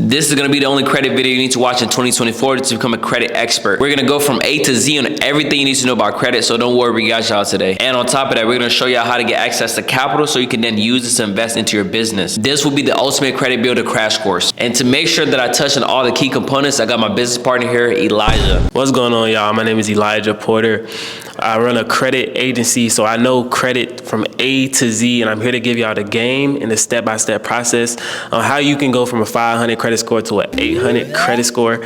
This is going to be the only credit video you need to watch in 2024 to become a credit expert. We're going to go from A to Z on everything you need to know about credit, so don't worry, we got y'all today. And on top of that, we're going to show y'all how to get access to capital so you can then use this to invest into your business. This will be the ultimate credit builder crash course. And to make sure that I touch on all the key components, I got my business partner here, Elijah. What's going on, y'all? My name is Elijah Porter. I run a credit agency, so I know credit from A to Z, and I'm here to give y'all the game and the step-by-step process on how you can go from a 500 credit score to an 800 credit score,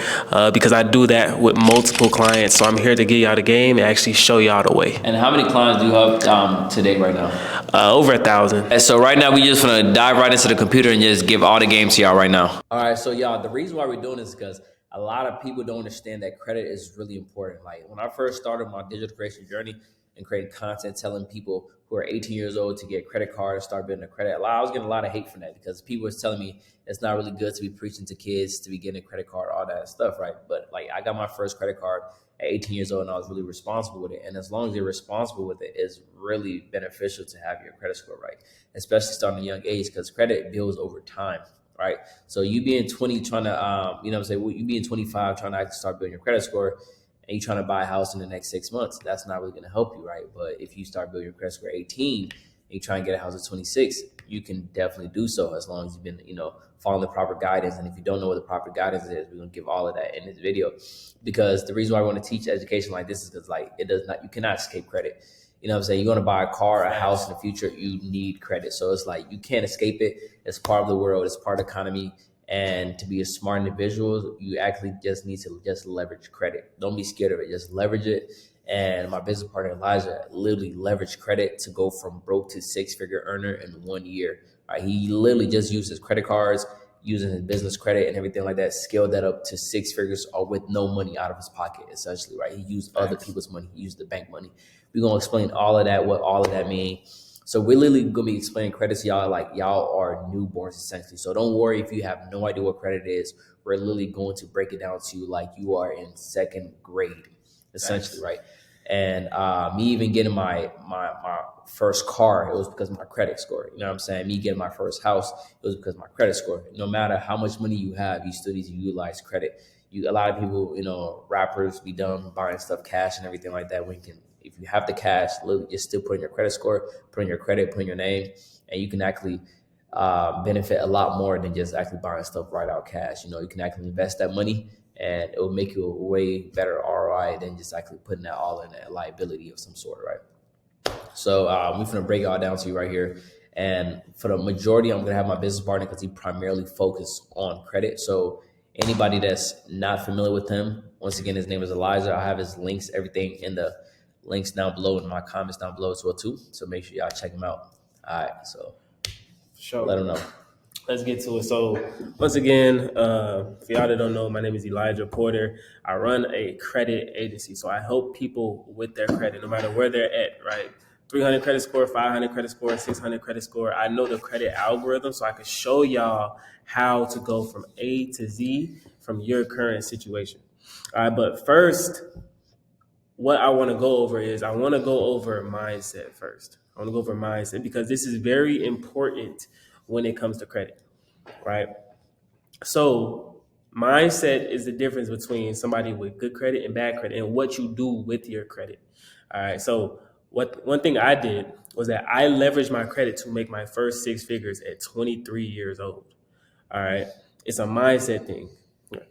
because I do that with multiple clients. So I'm here to give y'all the game and actually show y'all the way. And how many clients do you have today right now? Over 1,000. And so right now, we just want to dive right into the computer and just give all the games to y'all right now. All right, so y'all, the reason why we're doing this is because a lot of people don't understand that credit is really important. Like when I first started my digital creation journey and creating content, telling people who are 18 years old to get a credit card and start building a credit, I was getting a lot of hate from that because people was telling me it's not really good to be preaching to kids to be getting a credit card, all that stuff, right? But like I got my first credit card at 18 years old and I was really responsible with it. And as long as you're responsible with it, it's really beneficial to have your credit score right, especially starting at a young age because credit builds over time. Right. So you being 20, trying to, you being 25, trying to actually start building your credit score and you trying to buy a house in the next 6 months, that's not really going to help you. Right. But if you start building your credit score at 18 and you try and get a house at 26, you can definitely do so as long as you've been, following the proper guidance. And if you don't know what the proper guidance is, we're going to give all of that in this video, because the reason why I want to teach education like this is because you cannot escape credit. You know what I'm saying? You're going to buy a car, a house in the future, you need credit. So it's like you can't escape it. It's part of the world. It's part of the economy. And to be a smart individual, you actually just need to just leverage credit. Don't be scared of it. Just leverage it. And my business partner, Elijah, literally leveraged credit to go from broke to six-figure earner in 1 year. Right? He literally just used his credit cards, using his business credit and everything like that, scaled that up to six figures or with no money out of his pocket, essentially, right? He used other people's money. He used the bank money. We're going to explain all of that, what all of that means. So we're literally going to be explaining credit to y'all like y'all are newborns, essentially. So don't worry if you have no idea what credit is. We're literally going to break it down to you like you are in second grade, essentially, right? And me even getting my first car, it was because of my credit score. You know what I'm saying? Me getting my first house, it was because of my credit score. No matter how much money you have, you still need to utilize credit. A lot of people, rappers be done buying stuff cash and everything like that. If you have the cash, literally just still put in your credit score, put in your credit, put in your name, and you can actually benefit a lot more than just actually buying stuff right out cash. You can actually invest that money and it will make you a way better ROI than just actually putting that all in a liability of some sort, right? So we're going to break it all down to you right here. And for the majority, I'm going to have my business partner because he primarily focuses on credit. So anybody that's not familiar with him, once again, his name is Elijah. I have his links, everything in the links down below in my comments down below as well too. So make sure y'all check him out. All right, so Sure. Let him know. Let's get to it. So once again, for y'all that don't know, my name is Elijah Porter. I run a credit agency. So I help people with their credit, no matter where they're at, right? 300 credit score, 500 credit score, 600 credit score. I know the credit algorithm, so I can show y'all how to go from A to Z from your current situation. All right, but first, what I want to go over is I want to go over mindset first. I want to go over mindset because this is very important when it comes to credit, right? So mindset is the difference between somebody with good credit and bad credit and what you do with your credit. All right. So one thing I did was that I leveraged my credit to make my first six figures at 23 years old. All right. It's a mindset thing.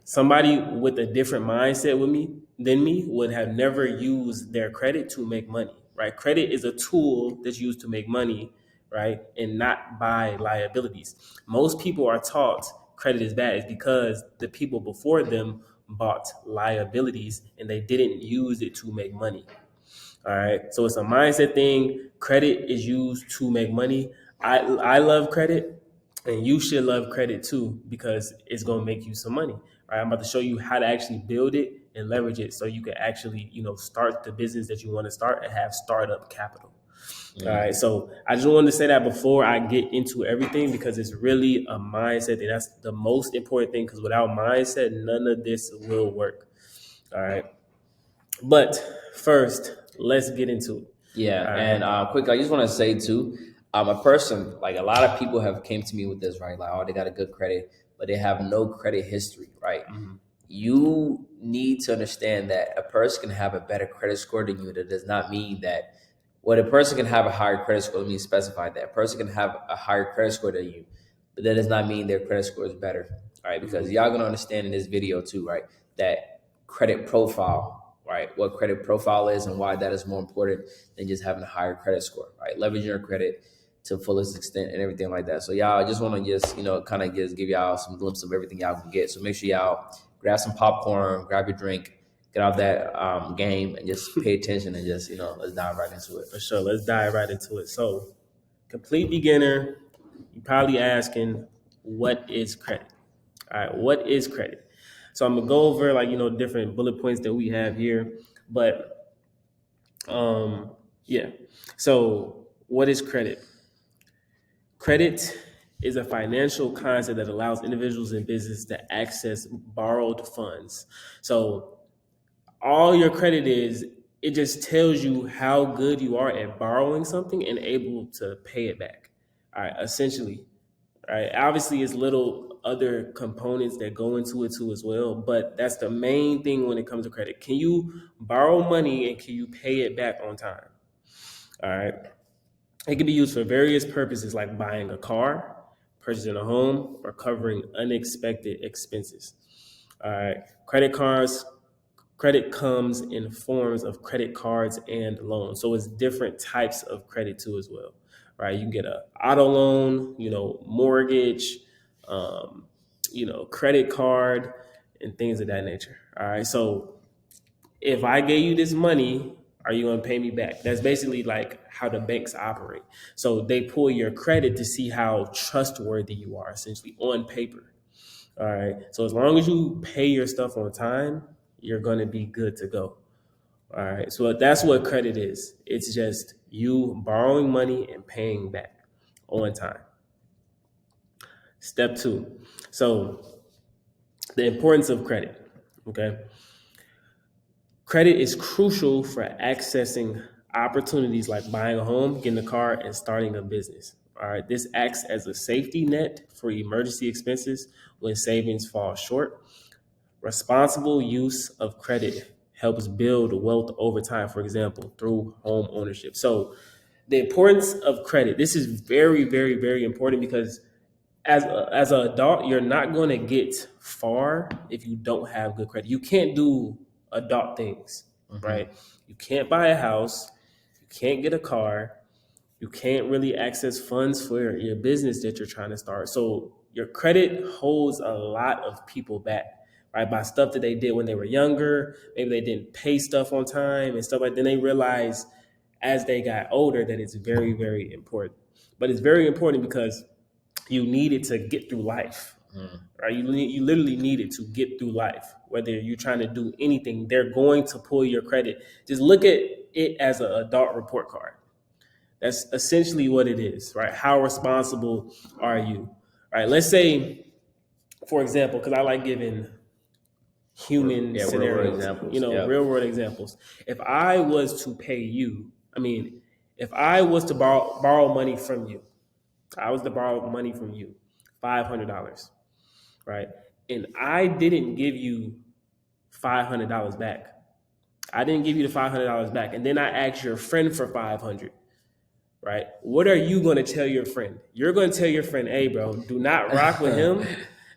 Somebody with a different mindset than me would have never used their credit to make money, right? Credit is a tool that's used to make money, right? And not buy liabilities. Most people are taught credit is bad is because the people before them bought liabilities and they didn't use it to make money. All right. So it's a mindset thing. Credit is used to make money. I love credit and you should love credit too, because it's going to make you some money. Right? I'm about to show you how to actually build it and leverage it so you can actually, start the business that you want to start and have startup capital. All right. So I just wanted to say that before I get into everything, because it's really a mindset thing. That's the most important thing, because without mindset, none of this will work. All right. But first, let's get into it. Yeah. And quick, I just want to say too, a person, like a lot of people have came to me with this, right? Like, oh, they got a good credit, but they have no credit history, right? You need to understand that a person can have a better credit score than you. That does not mean that a person can have a higher credit score. Let me specify that. A person can have a higher credit score than you, but that does not mean their credit score is better, right? Because y'all gonna understand in this video too, right? That credit profile, right? What credit profile is and why that is more important than just having a higher credit score, right? Leveraging your credit to fullest extent and everything like that. So y'all, I just want to just, kind of just give y'all some glimpse of everything y'all can get. So make sure y'all grab some popcorn, grab your drink, get out that game and just pay attention and just, let's dive right into it. For sure. Let's dive right into it. So, complete beginner, you're probably asking, what is credit? All right, what is credit? So I'm gonna go over different bullet points that we have here. But yeah. So what is credit? Credit is a financial concept that allows individuals and business to access borrowed funds. So all your credit is, it just tells you how good you are at borrowing something and able to pay it back. All right, essentially. All right. Obviously, it's little other components that go into it too as well, but that's the main thing when it comes to credit. Can you borrow money and can you pay it back on time? All right. It can be used for various purposes like buying a car, purchasing a home, or covering unexpected expenses. All right. Credit comes in forms of credit cards and loans. So it's different types of credit too as well, right? You can get a auto loan, mortgage, credit card and things of that nature. All right. So if I gave you this money, are you going to pay me back? That's basically like how the banks operate. So they pull your credit to see how trustworthy you are, essentially on paper. All right. So as long as you pay your stuff on time, you're going to be good to go. All right. So that's what credit is. It's just you borrowing money and paying back on time. Step 2. So the importance of credit. Okay. Credit is crucial for accessing opportunities like buying a home, getting a car, and starting a business. All right. This acts as a safety net for emergency expenses when savings fall short. Responsible use of credit helps build wealth over time, for example, through home ownership. So the importance of credit, this is very, very, very important because as an adult, you're not going to get far if you don't have good credit. You can't do adult things, right? You can't buy a house. You can't get a car. You can't really access funds for your business that you're trying to start. So your credit holds a lot of people back, right? By stuff that they did when they were younger. Maybe they didn't pay stuff on time and stuff like that. Then they realize as they got older that it's very, very important. But it's very important because you need it to get through life, right? You literally need it to get through life. Whether you're trying to do anything, they're going to pull your credit. Just look at it as an adult report card. That's essentially what it is, right? How responsible are you? Right? Let's say, for example, because I like giving human scenarios, real world examples. If I was to pay you, if I was to borrow money from you, $500, right? And I didn't give you $500 back. I didn't give you the $500 back. And then I asked your friend for $500, right? What are you going to tell your friend? You're going to tell your friend, hey, bro, do not rock with him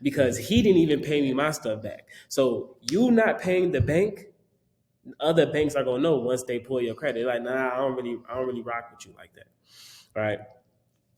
because he didn't even pay me my stuff back. So you not paying the bank, other banks are going to know once they pull your credit. They're like, nah, I don't really rock with you like that, right?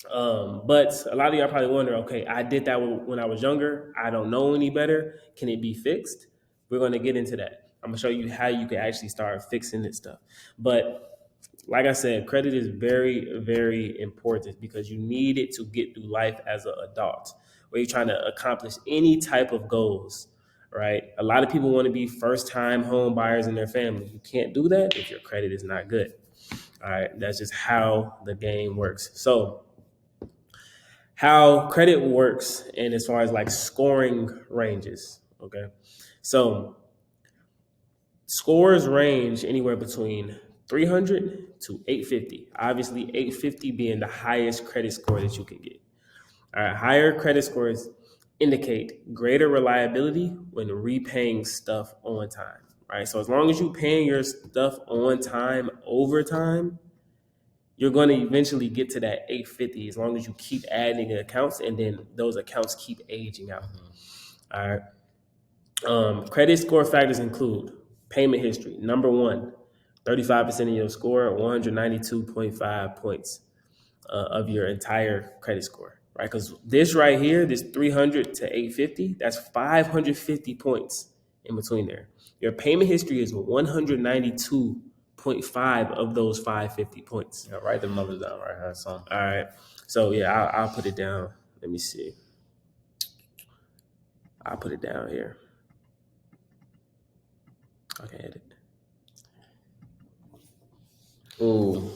But a lot of y'all probably wonder, okay, I did that when I was younger. I don't know any better. Can it be fixed? We're going to get into that. I'm going to show you how you can actually start fixing this stuff. But like I said, credit is very, very important because you need it to get through life as an adult, where you're trying to accomplish any type of goals, right? A lot of people want to be first-time home buyers in their family. You can't do that if your credit is not good. All right, that's just how the game works. So how credit works and as far as like scoring ranges, okay? So scores range anywhere between 300 to 850. Obviously, 850 being the highest credit score that you can get. All right, higher credit scores indicate greater reliability when repaying stuff on time, right? So as long as you paying your stuff on time over time, you're going to eventually get to that 850 as long as you keep adding accounts and then those accounts keep aging out. All right. Credit score factors include payment history. Number one, 35% of your score, 192.5 points of your entire credit score, right? Because this right here, this 300 to 850, that's 550 points in between there. Your payment history is 192.5 of those 550 points. Yeah, write the numbers down right here. So. All right. So yeah, I'll put it down. Let me see. I'll put it down here. Okay, edit. Ooh.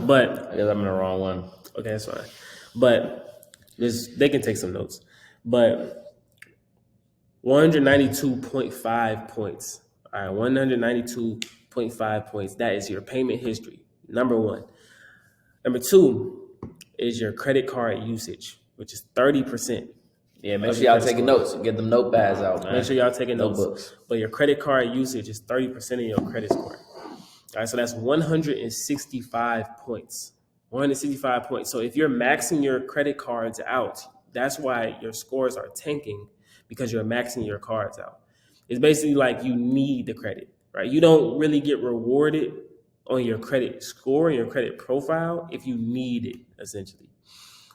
But I guess I'm in the wrong one. Okay, that's fine. But they can take some notes. But 192.5 points. All right, 192.5 points. That is your payment history. Number one. Number two is your credit card usage, which is 30%. Yeah, make sure y'all taking notes. Get them notepads out, man. Make sure y'all taking notes. Notebooks. But your credit card usage is 30% of your credit score. All right, so that's 165 points. 165 points. So if you're maxing your credit cards out, that's why your scores are tanking, because you're maxing your cards out. It's basically like you need the credit, right? You don't really get rewarded on your credit score, your credit profile, if you need it, essentially,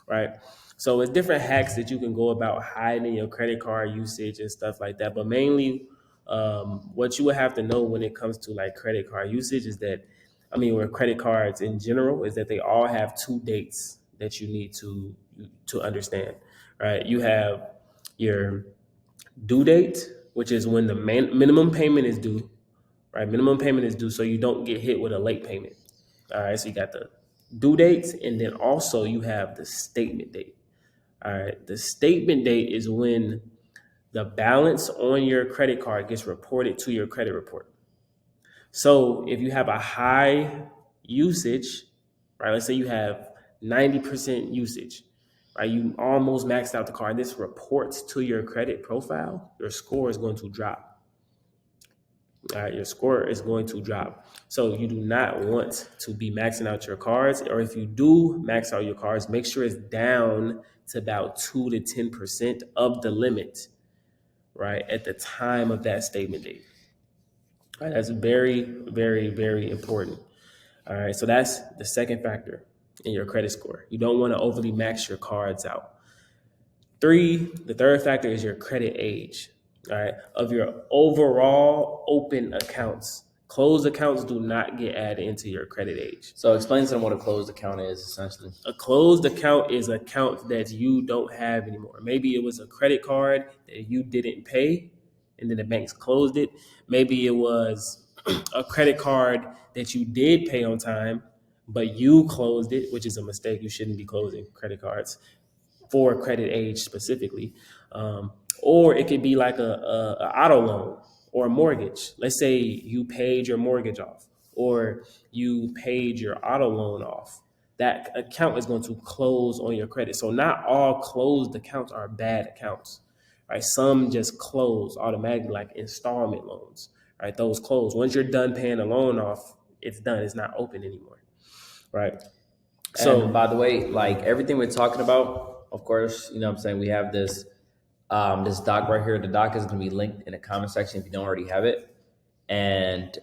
right? So it's different hacks that you can go about hiding your credit card usage and stuff like that. But mainly, what you would have to know when it comes to like credit card usage is that, or credit cards in general, is that they all have two dates that you need to understand, right? You have your due date, which is when the minimum payment is due, right? Minimum payment is due, so you don't get hit with a late payment. All right, so you got the due dates, and then also you have the statement date. All right, the statement date is when the balance on your credit card gets reported to your credit report. So if you have a high usage, right, let's say you have 90% usage, right, you almost maxed out the card, this reports to your credit profile, your score is going to drop. All right, your score is going to drop. So you do not want to be maxing out your cards, or if you do max out your cards, make sure it's down to about 2 to 10% of the limit, right, at the time of that statement date. All right, that's very, very, very important. All right, so that's the second factor in your credit score. You don't want to overly max your cards out. The third factor is your credit age. All right, of your overall open accounts. Closed accounts do not get added into your credit age. So explain to them what a closed account is, essentially. A closed account is an account that you don't have anymore. Maybe it was a credit card that you didn't pay, and then the banks closed it. Maybe it was a credit card that you did pay on time, but you closed it, which is a mistake. You shouldn't be closing credit cards for credit age specifically. Or it could be like a auto loan or a mortgage. Let's say you paid your mortgage off, or you paid your auto loan off. That account is going to close on your credit. So not all closed accounts are bad accounts, right? Some just close automatically, like installment loans, right? Those close. Once you're done paying the loan off, it's done. It's not open anymore, right? So, by the way, like everything we're talking about, of course, you know what I'm saying, we have this this doc right here. The doc is going to be linked in the comment section if you don't already have it. And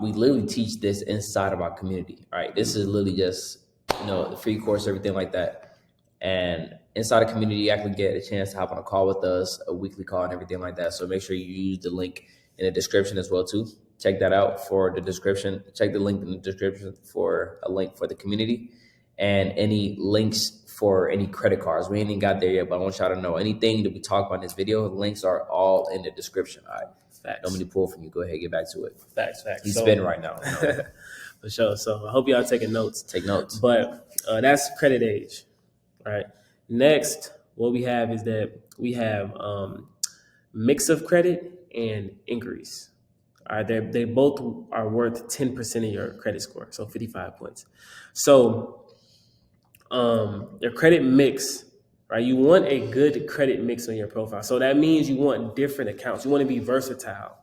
we literally teach this inside of our community, right? This is literally just, the free course, everything like that. And inside the community, you actually get a chance to hop on a call with us, a weekly call and everything like that. So make sure you use the link in the description as well, too. Check that out for the description. Check the link in the description for a link for the community and any links for any credit cards. We ain't even got there yet, but I want y'all to know anything that we talk about in this video, the links are all in the description. All right. Facts. Don't mean to pull from you. Go ahead, get back to it. Facts. He's spinning right now. For sure. So I hope y'all taking notes. Take notes. But that's credit age, right? Next, what we have is that we have mix of credit and increase. All right, they both are worth 10% of your credit score, so 55 points. So your credit mix right? You want a good credit mix on your profile. So that means you want different accounts. You want to be versatile,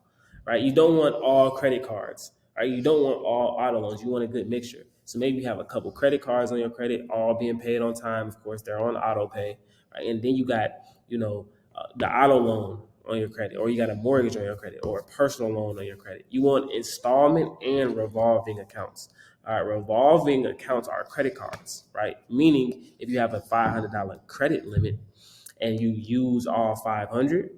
right? You don't want all credit cards, right? You don't want all auto loans. You want a good mixture. So maybe you have a couple credit cards on your credit, all being paid on time. Of course, they're on auto pay, right? And then you got, the auto loan on your credit, or you got a mortgage on your credit, or a personal loan on your credit. You want installment and revolving accounts. All right, revolving accounts are credit cards, right? Meaning if you have a $500 credit limit and you use all 500,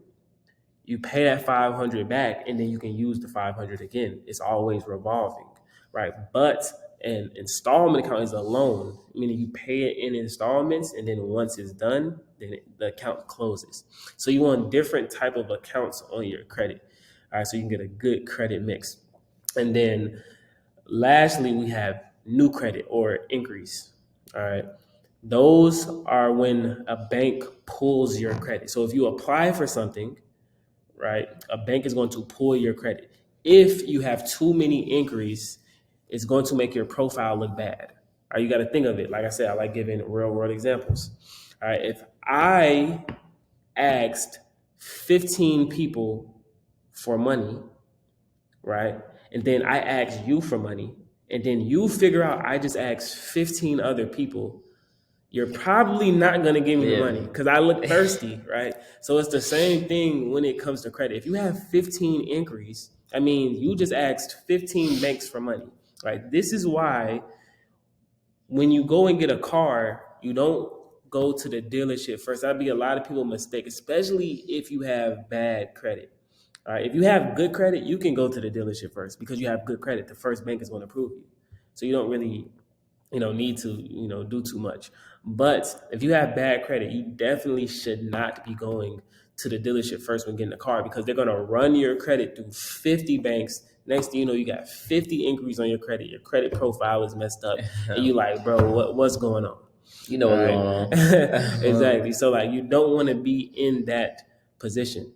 you pay that 500 back and then you can use the 500 again. It's always revolving, right? But an installment account is a loan, meaning you pay it in installments and then once it's done, then the account closes. So you want different type of accounts on your credit, all right? So you can get a good credit mix. And then lastly, we have new credit or increase. All right. Those are when a bank pulls your credit. So if you apply for something, right, a bank is going to pull your credit. If you have too many inquiries, it's going to make your profile look bad. All right, you got to think of it. Like I said, I like giving real world examples. All right, if I asked 15 people for money, right, and then I ask you for money, and then you figure out I just asked 15 other people, you're probably not going to give me the money because I look thirsty, right? So it's the same thing when it comes to credit. If you have 15 inquiries, I mean, you just asked 15 banks for money, right? This is why when you go and get a car, you don't go to the dealership first. That'd be a lot of people's mistake, especially if you have bad credit. All right, if you have good credit, you can go to the dealership first because you have good credit. The first bank is going to approve you. So you don't really, need to, do too much. But if you have bad credit, you definitely should not be going to the dealership first when getting a car because they're going to run your credit through 50 banks. Next thing you know, you got 50 inquiries on your credit. Your credit profile is messed up. And you like, bro, what's going on? You know what's going on. Exactly. So like you don't want to be in that position.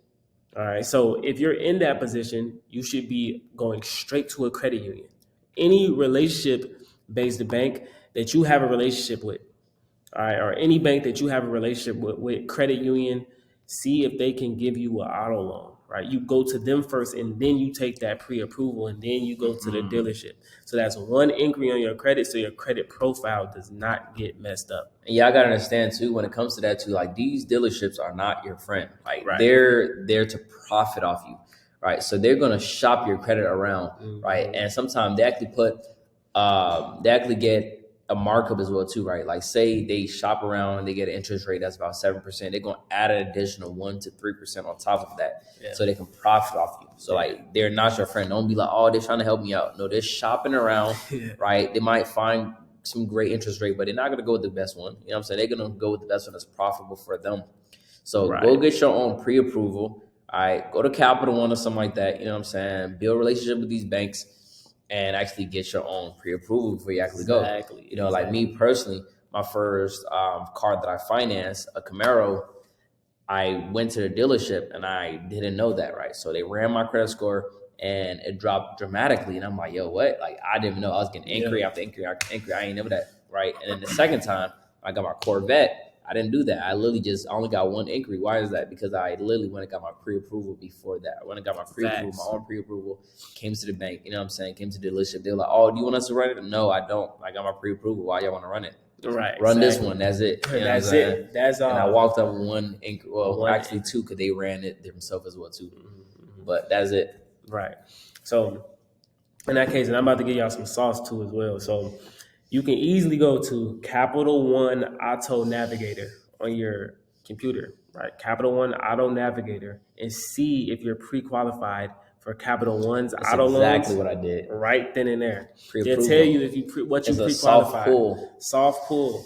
All right. So if you're in that position, you should be going straight to a credit union. Any relationship-based bank that you have a relationship with, all right, or any bank that you have a relationship with credit union, see if they can give you an auto loan, right? You go to them first and then you take that pre-approval and then you go to the dealership. So that's one inquiry on your credit so your credit profile does not get messed up. And y'all gotta understand too, when it comes to that too, like these dealerships are not your friend. Like Right. they're there to profit off you, right? So they're gonna shop your credit around, right? And sometimes they actually get a markup as well too, right? Like say they shop around and they get an interest rate that's about 7%, they're gonna add an additional 1 to 3% on top of that, so they can profit off you. So like they're not your friend. Don't be like, oh, they're trying to help me out. No, they're shopping around, right? They might find some great interest rate, but they're not gonna go with the best one. You know what I'm saying? They're gonna go with the best one that's profitable for them. So go get your own pre-approval. All right, go to Capital One or something like that. You know what I'm saying? Build a relationship with these banks and actually get your own pre-approval before you actually go. Like me personally, my first car that I financed, a Camaro, I went to the dealership and I didn't know that, right? So they ran my credit score and it dropped dramatically. And I'm like, yo, what? Like, I didn't know. I was getting inquiry after inquiry after inquiry. I ain't never that, right? And then the second time I got my Corvette, I didn't do that. I only got one inquiry. Why is that? Because I literally went and got my pre-approval before that. I went and got my pre-approval, my own pre-approval, came to the bank, you know what I'm saying? Came to the dealership. They were like, oh, do you want us to run it? No, I don't. I got my pre-approval. Why y'all want to run it? Right. Run this one. That's it. You know That's it. That's all. And I walked up with one inquiry. Well, actually two, because they ran it themselves as well too. But that's it. Right. So in that case, and I'm about to give y'all some sauce too as well. So you can easily go to Capital One Auto Navigator on your computer, right? Capital One Auto Navigator, and see if you're pre-qualified for Capital One's auto loans. Exactly what I did. Right then and there. Pre-approval. They'll tell you if you pre-qualified. Soft pull.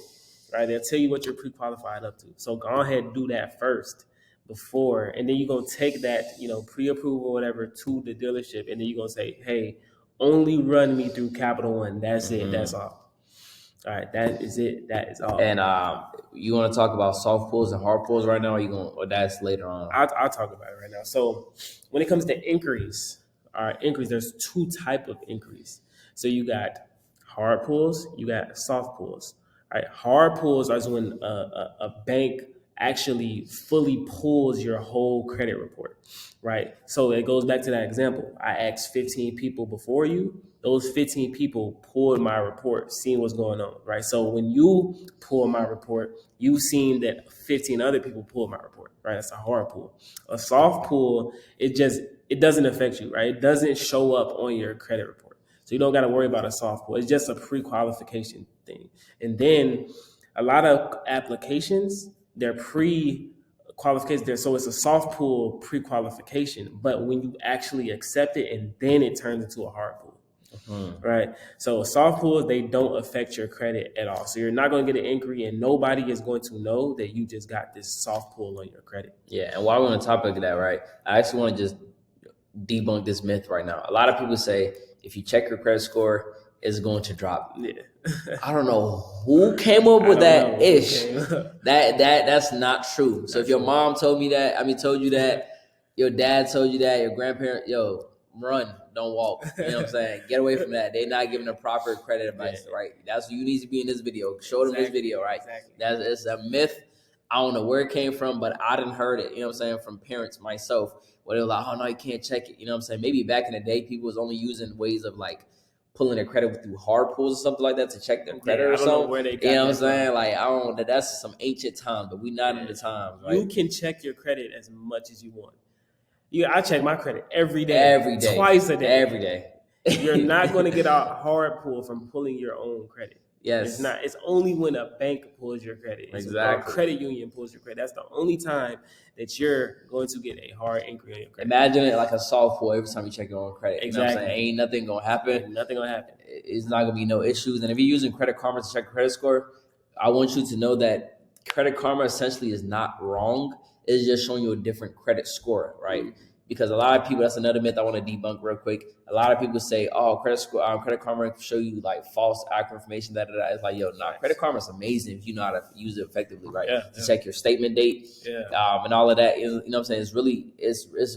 Right? They'll tell you what you're pre-qualified up to. So go ahead and do that first before, and then you're gonna take that, pre-approval or whatever to the dealership, and then you're gonna say, hey, only run me through Capital One. That's it. That's all. All right, that is it. That is all. And you want to talk about soft pulls and hard pulls right now? Or that's later on? I'll talk about it right now. So when it comes to inquiries, there's two type of inquiries. So you got hard pulls, you got soft pulls. All right, hard pulls are when a bank actually fully pulls your whole credit report, right? So it goes back to that example. I asked 15 people before you. Those 15 people pulled my report, seeing what's going on, right? So when you pull my report, you've seen that 15 other people pulled my report, right? That's a hard pull. A soft pull, it doesn't affect you, right? It doesn't show up on your credit report. So you don't got to worry about a soft pull. It's just a pre-qualification thing. And then a lot of applications, they're pre-qualification there. So it's a soft pull pre-qualification. But when you actually accept it, and then it turns into a hard pull. Right. So soft pulls, they don't affect your credit at all. So you're not going to get an inquiry, and nobody is going to know that you just got this soft pull on your credit. Yeah. And while we're on the topic of that, right, I actually want to just debunk this myth right now. A lot of people say if you check your credit score, it's going to drop. Yeah. I don't know who came up with that ish. That's not true. So if your mom told you that, your dad told you that, your grandparent, run, don't walk. You know what I'm saying? Get away from that. They're not giving the proper credit advice, right? That's what you need to be in this video. Show them this video, right? Exactly. It's a myth. I don't know where it came from, but I didn't heard it, you know what I'm saying, from parents myself, where they're like, oh no, you can't check it. You know what I'm saying? Maybe back in the day, people was only using ways of like pulling their credit through hard pulls or something like that to check their credit or something. You know what I'm saying? Like, I don't know. That's some ancient time, but we not in the times, right? You can check your credit as much as you want. I check my credit every day. Twice a day. Every day. You're not going to get a hard pull from pulling your own credit. Yes. It's not. It's only when a bank pulls your credit. Exactly. Or a credit union pulls your credit. That's the only time that you're going to get a hard inquiry on your credit. Imagine it like a soft pull every time you check your own credit. Exactly. You know what I'm saying? Ain't nothing going to happen. Nothing going to happen. It's not going to be no issues. And if you're using Credit Karma to check your credit score, I want you to know that Credit Karma essentially is not wrong. It's just showing you a different credit score, right? Mm-hmm. Because a lot of people, that's another myth I want to debunk real quick. A lot of people say, oh, Credit Karma show you like false, accurate information, It's like, Credit Karma is amazing if you know how to use it effectively, right? To check your statement date, and all of that. You know what I'm saying? It's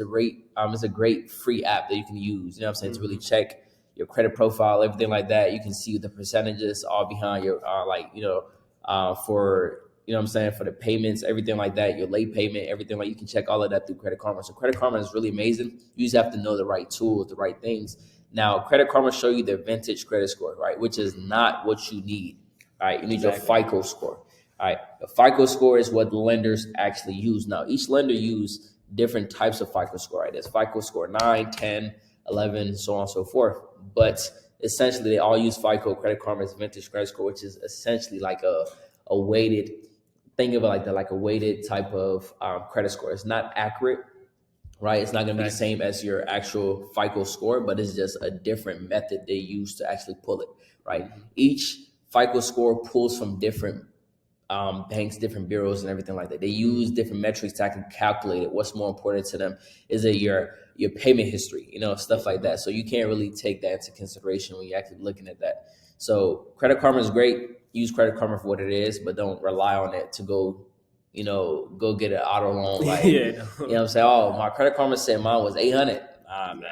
a great free app that you can use. You know what I'm saying? To really check your credit profile, everything like that. You can see the percentages all behind your, for, you know what I'm saying, for the payments, everything like that, your late payment, everything like you can check all of that through Credit Karma. So Credit Karma is really amazing. You just have to know the right tools, the right things. Now, Credit Karma show you their vintage credit score, right? Which is not what you need, right? You need your FICO score, all right? The FICO score is what the lenders actually use. Now, each lender use different types of FICO score, right? There's FICO score 9, 10, 11, so on and so forth. But essentially, they all use FICO. Credit Karma's vintage credit score, which is essentially like a weighted. Think of it like that, like a weighted type of credit score. It's not accurate, right? It's not going to be the same as your actual FICO score, but it's just a different method they use to actually pull it, right? Each FICO score pulls from different banks, different bureaus, and everything like that. They use different metrics to actually calculate it. What's more important to them is it your payment history, stuff like that. So you can't really take that into consideration when you're actually looking at that. So Credit Karma is great. Use Credit Karma for what it is, but don't rely on it to go get an auto loan. Like, you know what I'm saying? Oh, my Credit Karma said mine was 800. Man.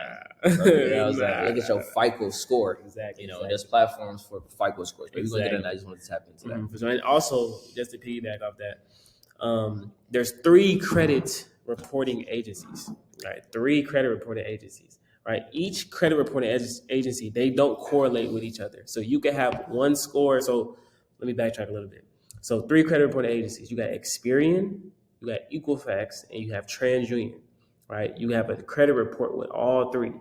You know what I'm saying? Look at your FICO score. Exactly. There's platforms for FICO scores. But we're going to get into that. I just wanted to tap into that. And also, just to piggyback off that, there's 3 credit reporting agencies, right? 3 credit reporting agencies. Right. Each credit reporting agency, they don't correlate with each other. So you can have one score. So let me backtrack a little bit. So 3 credit reporting agencies. You got Experian, you got Equifax, and you have TransUnion. Right. You have a credit report with all 3.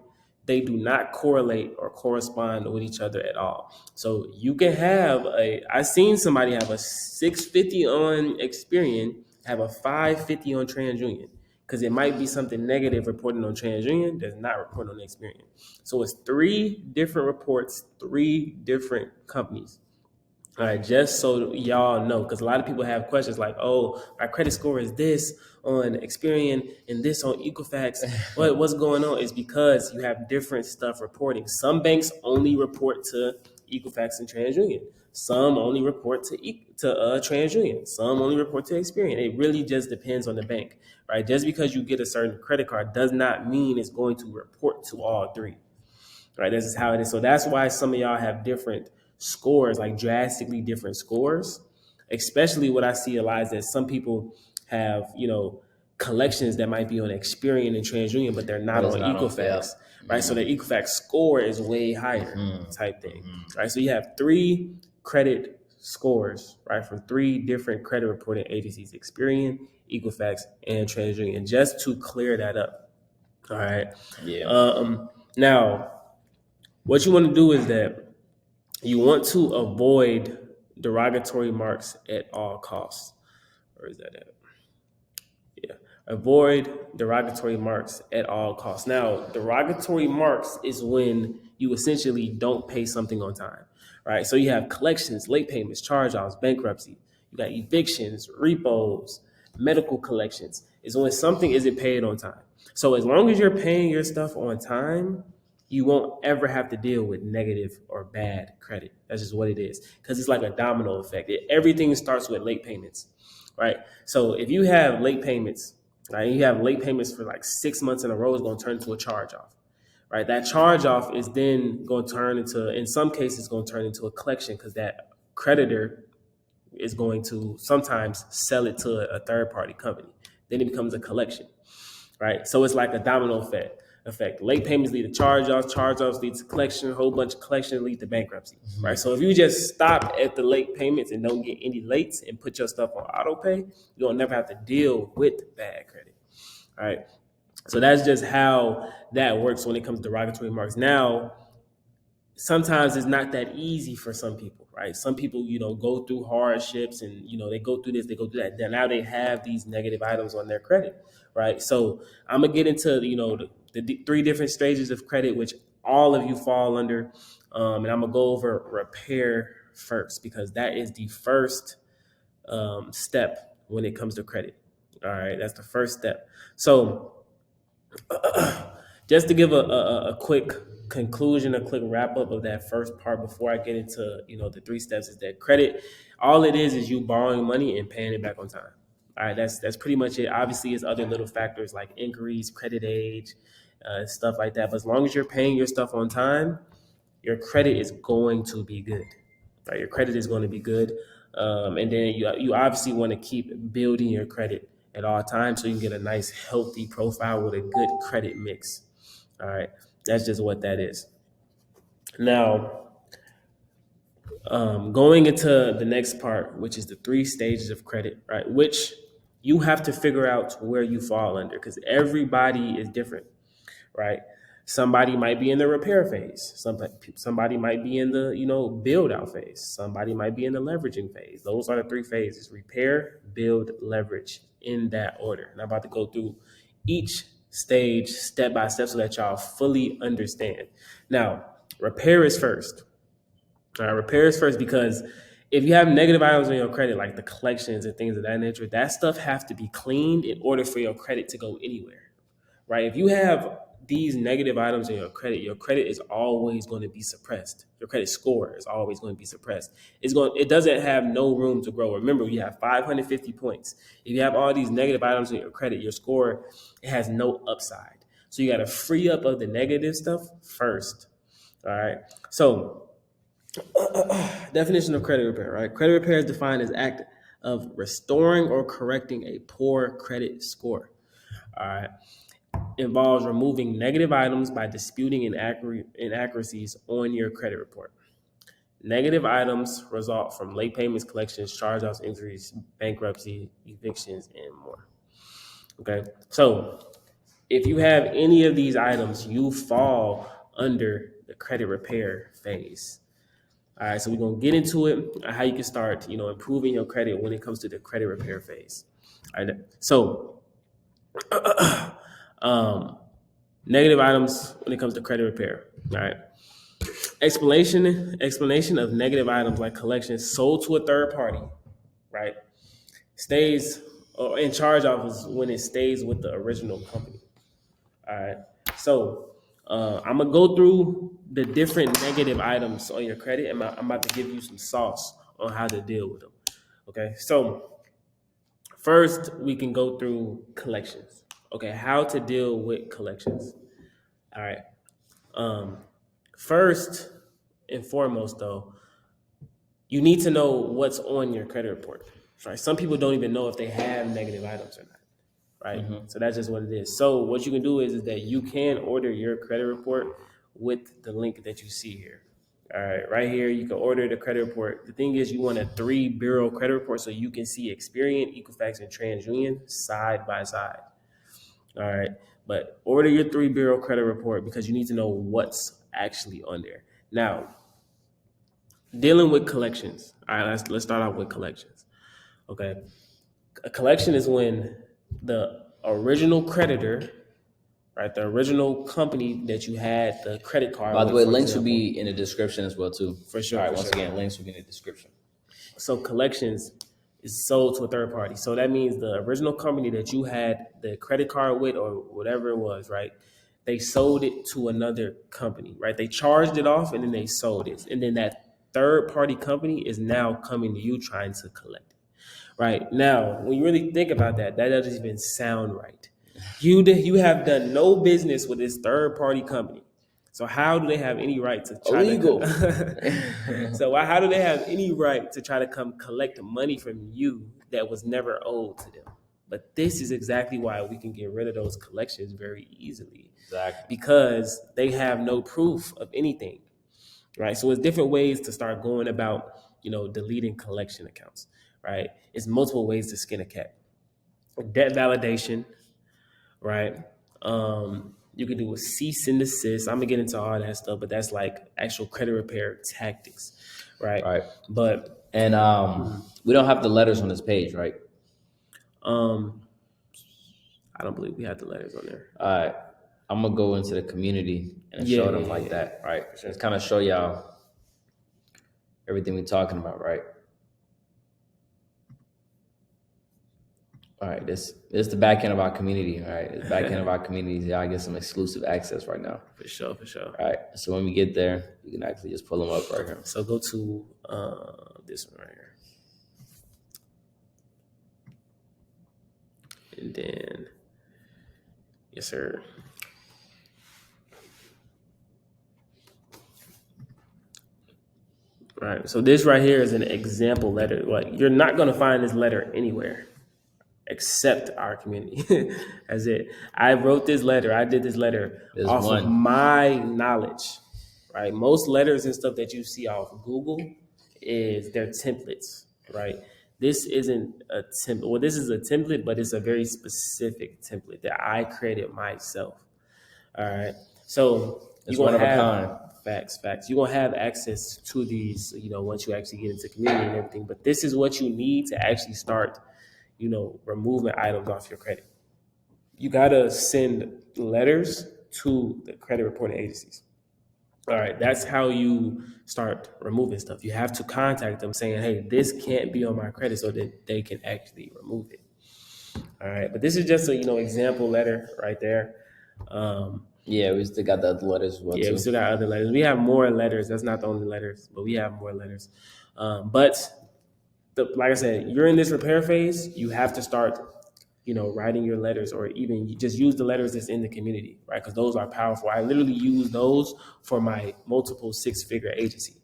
They do not correlate or correspond with each other at all. So you can have I seen somebody have a 650 on Experian, have a 550 on TransUnion. Because it might be something negative reporting on TransUnion that's not reporting on Experian. So it's 3 different reports, 3 different companies. All right, just so y'all know, because a lot of people have questions like, oh, my credit score is this on Experian and this on Equifax. What's going on? Is because you have different stuff reporting. Some banks only report to Equifax and TransUnion. Some only report to TransUnion. Some only report to Experian. It really just depends on the bank, right? Just because you get a certain credit card does not mean it's going to report to all 3, right? This is how it is. So that's why some of y'all have different scores, like drastically different scores. Especially what I see a lot is that some people have, collections that might be on Experian and TransUnion, but they're not But it's on not on Equifax, FAP. right? So their Equifax score is way higher, type thing, right? So you have 3 credit scores, right, from 3 different credit reporting agencies: Experian, Equifax, and TransUnion. Just to clear that up, all right. Yeah. Now, what you want to do is that you want to avoid derogatory marks at all costs. Where is that at? Yeah. Avoid derogatory marks at all costs. Now, derogatory marks is when you essentially don't pay something on time, right? So you have collections, late payments, charge-offs, bankruptcy. You got evictions, repos, medical collections. Is when something isn't paid on time. So as long as you're paying your stuff on time, you won't ever have to deal with negative or bad credit. That's just what it is, because it's like a domino effect. Everything starts with late payments, right? So if you have late payments, right, you have late payments for like 6 months in a row, it's going to turn into a charge off, right? That charge off is then going to turn into, in some cases, going to turn into a collection, because that creditor is going to sometimes sell it to a third party company. Then it becomes a collection, right? So it's like a domino effect. Late payments lead to charge-offs lead to collection, a whole bunch of collection lead to bankruptcy, right? So if you just stop at the late payments and don't get any lates and put your stuff on auto pay, you'll never have to deal with bad credit, right? So that's just how that works when it comes to derogatory marks. Now, sometimes it's not that easy for some people, right? Some people, go through hardships and, they go through this, they go through that. Then now they have these negative items on their credit, right? So I'm going to get into, the 3 different stages of credit, which all of you fall under. And I'm going to go over repair first, because that is the first step when it comes to credit. All right. That's the first step. So just to give a quick conclusion, a quick wrap up of that first part before I get into the 3 steps, is that credit, all it is you borrowing money and paying it back on time. All right, that's pretty much it. Obviously, it's other little factors like inquiries, credit age, stuff like that. But as long as you're paying your stuff on time, your credit is going to be good. Right, your credit is going to be good, and then you obviously want to keep building your credit at all times so you can get a nice healthy profile with a good credit mix. All right, that's just what that is. Now, going into the next part, which is the 3 stages of credit, right? Which you have to figure out where you fall under, because everybody is different, right? Somebody might be in the repair phase. Somebody might be in the build out phase. Somebody might be in the leveraging phase. Those are the 3 phases: repair, build, leverage, in that order. And I'm about to go through each stage step by step so that y'all fully understand. Now, repair is first. Repair is first, because if you have negative items on your credit, like the collections and things of that nature, that stuff has to be cleaned in order for your credit to go anywhere, right? If you have these negative items in your credit is always going to be suppressed. Your credit score is always going to be suppressed. It doesn't have no room to grow. Remember, you have 550 points. If you have all these negative items in your credit, your score, it has no upside. So you got to free up of the negative stuff first. All right. So definition of credit repair, right? Credit repair is defined as act of restoring or correcting a poor credit score. All right. Involves removing negative items by disputing inaccuracies on your credit report. Negative items result from late payments, collections, charge-offs, injuries, bankruptcy, evictions, and more. Okay, so if you have any of these items, you fall under the credit repair phase. All right, so we're gonna get into it, how you can start, improving your credit when it comes to the credit repair phase. All right, so negative items when it comes to credit repair. All right, explanation of negative items like collections sold to a third party, right? Stays or in charge of is when it stays with the original company. All right, so I'm gonna go through the different negative items on your credit, and I'm about to give you some sauce on how to deal with them. Okay, so first we can go through collections. Okay, how to deal with collections. All right. First and foremost, though, you need to know what's on your credit report. Right? Some people don't even know if they have negative items or not. Right? So that's just what it is. So what you can do is that you can order your credit report with the link that you see here. All right here, you can order the credit report. The thing is, you want a 3-bureau credit report so you can see Experian, Equifax, and TransUnion side by side. All right, but order your 3-bureau credit report because you need to know what's actually on there. Now, dealing with collections. All right, let's start out with collections. Okay, a collection is when the original creditor, right, the original company that you had the credit card. By the way, links will be in the description as well too. For sure. All right, once again, links will be in the description. So collections is sold to a third party. So that means the original company that you had the credit card with or whatever it was, right? They sold it to another company, right? They charged it off and then they sold it. And then that third party company is now coming to you trying to collect it. Right? Now, when you really think about that, that doesn't even sound right. You have done no business with this third party company. So how do they have any right to try illegal? So how do they have any right to try to come collect money from you that was never owed to them? But this is exactly why we can get rid of those collections very easily. Exactly. Because they have no proof of anything. Right? So it's different ways to start going about, deleting collection accounts. Right? It's multiple ways to skin a cat. Debt validation, right? You can do a cease and desist. I'm gonna get into all that stuff, but that's like actual credit repair tactics, right? Right. But we don't have the letters on this page, right? I don't believe we have the letters on there. All right, I'm gonna go into the community and show them like that, right? Just kind of show y'all everything we're talking about, right? All right, this is the back end of our community. All right, the back end of our community. Y'all get some exclusive access right now. For sure. All right, so when we get there, you can actually just pull them up right here. So go to this one right here. And then, yes, sir. All right, so this right here is an example letter. Like, you're not going to find this letter anywhere except our community. That's it. I wrote this letter. I did this letter of my knowledge, right? Most letters and stuff that you see off Google they're templates, right? This isn't a template. Well, this is a template, but it's a very specific template that I created myself. All right. So it's one of a kind. Facts. You're going to have access to these, once you actually get into community and everything. But this is what you need to actually start, removing items off your credit. You got to send letters to the credit reporting agencies. All right. That's how you start removing stuff. You have to contact them saying, hey, this can't be on my credit so that they can actually remove it. All right. But this is just a, example letter right there. Yeah, we still got the other letters as well. Yeah, we still got other letters. We have more letters. That's not the only letters, but we have more letters. Like I said, you're in this repair phase. You have to start, writing your letters, or even you just use the letters that's in the community, right? Because those are powerful. I literally use those for my multiple 6-figure agency,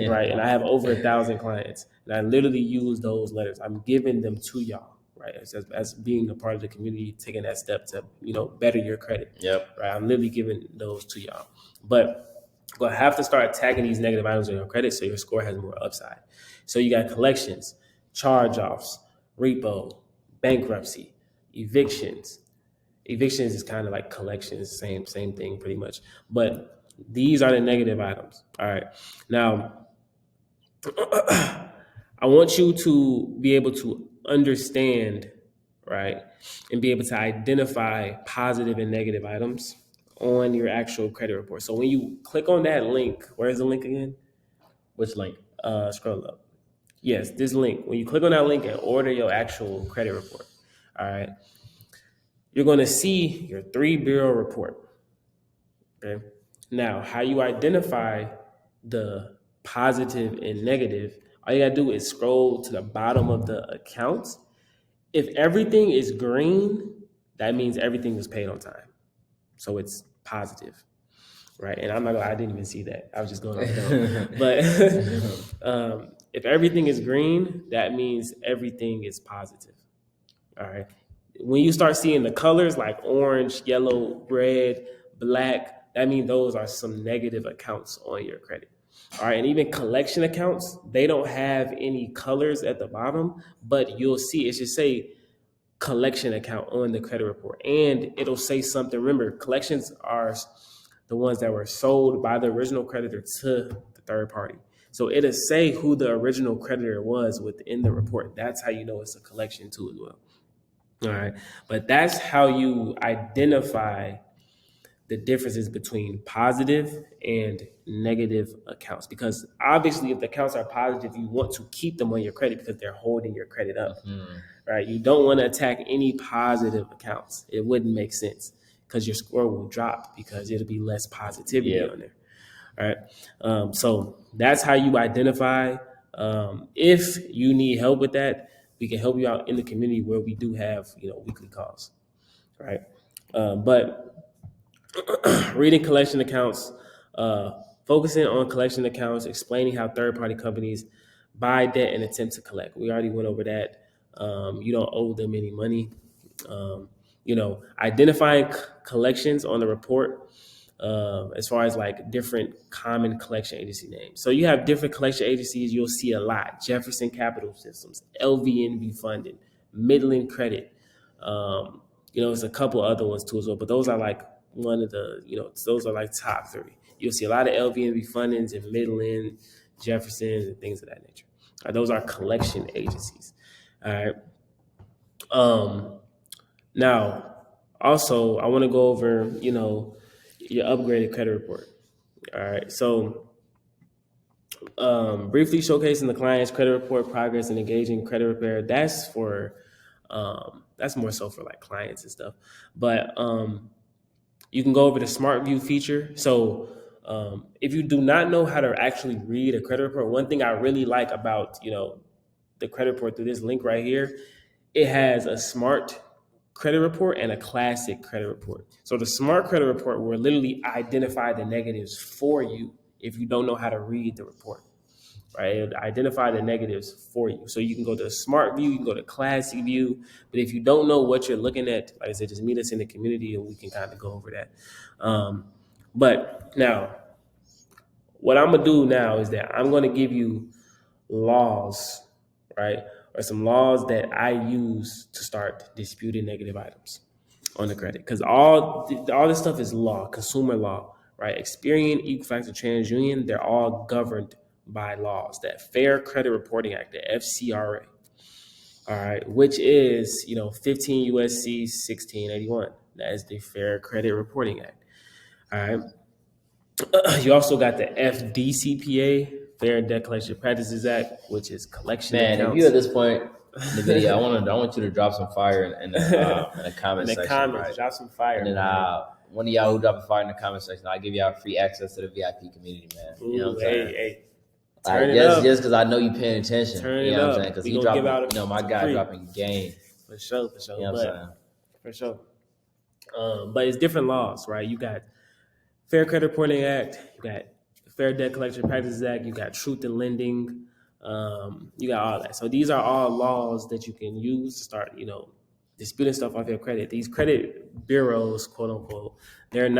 right? And I have over 1,000 clients, and I literally use those letters. I'm giving them to y'all. Right, as being a part of the community, taking that step to better your credit. Yep. Right, I'm literally giving those to y'all. But we'll have to start tagging these negative items on your credit so your score has more upside. So you got collections, charge-offs, repo, bankruptcy, evictions. Evictions is kind of like collections, same thing pretty much. But these are the negative items. All right. Now, I want you to be able to understand, right, and be able to identify positive and negative items on your actual credit report. So when you click on that link, where's the link again? Which link? Scroll up. Yes, this link. When you click on that link and order your actual credit report, all right, you're going to see your 3-bureau report. Okay. Now, how you identify the positive and negative, all you got to do is scroll to the bottom of the account. If everything is green, that means everything was paid on time. So it's positive, right? And I didn't even see that. I was just going off the But if If everything is green, that means everything is positive. All right. When you start seeing the colors like orange, yellow, red, black, that means those are some negative accounts on your credit. All right. And even collection accounts, they don't have any colors at the bottom, but you'll see it should say collection account on the credit report. And it'll say something. Remember, collections are the ones that were sold by the original creditor to the third party. So it'll say who the original creditor was within the report. That's how you know it's a collection too as well. All right. But that's how you identify the differences between positive and negative accounts. Because obviously, if the accounts are positive, you want to keep them on your credit because they're holding your credit up. Right? You don't want to attack any positive accounts. It wouldn't make sense because your score will drop because it'll be less positivity on there. All right. So that's how you identify. If you need help with that, we can help you out in the community where we do have, weekly calls. Right. But reading collection accounts, focusing on collection accounts, explaining how third-party companies buy debt and attempt to collect. We already went over that. You don't owe them any money. Identifying collections on the report, as far as like different common collection agency names. So you have different collection agencies you'll see a lot: Jefferson Capital Systems, LVNV Funding, Midland Credit. There's a couple other ones too as well, but those are like one of the, those are like top 30. You'll see a lot of LVNV Fundings in Midland, Jefferson, and things of that nature. Those are collection agencies. All right. Now, also, I want to go over, your upgraded credit report. All right. So, briefly showcasing the client's credit report progress and engaging credit repair. That's for, that's more so for like clients and stuff. But you can go over the Smart View feature. So, if you do not know how to actually read a credit report, one thing I really like about, the credit report through this link right here, it has a smart credit report and a classic credit report. So the smart credit report will literally identify the negatives for you if you don't know how to read the report, right? It'll identify the negatives for you. So you can go to smart view, you can go to classic view, but if you don't know what you're looking at, like I said, just meet us in the community and we can kind of go over that. But now, what I'm gonna do now is that I'm gonna give you laws, right? Or some laws that I use to start disputing negative items on the credit. Because all this stuff is law, consumer law, right? Experian, Equifax, and TransUnion, they're all governed by laws. That Fair Credit Reporting Act, the FCRA, all right, which is, 15 U.S.C. 1681. That is the Fair Credit Reporting Act, all right? You also got the FDCPA, Fair Debt Collection Practices Act, which is collection accounts. If you at this point in the video, I want you to drop some fire in the comment section. Comments, right? Drop some fire. And then one of y'all who drop a fire in the comment section, I'll give y'all free access to the VIP community, man. You know what I'm saying? Hey. Just because I know you paying attention. You know what I'm saying? Because he dropping, my guy dropping game. For sure. You know what I'm saying? For sure. But it's different laws, right? You got Fair Credit Reporting Act, you got Fair Debt Collection Practices Act, you got Truth in Lending, you got all that. So these are all laws that you can use to start, disputing stuff off your credit. These credit bureaus, quote unquote, they're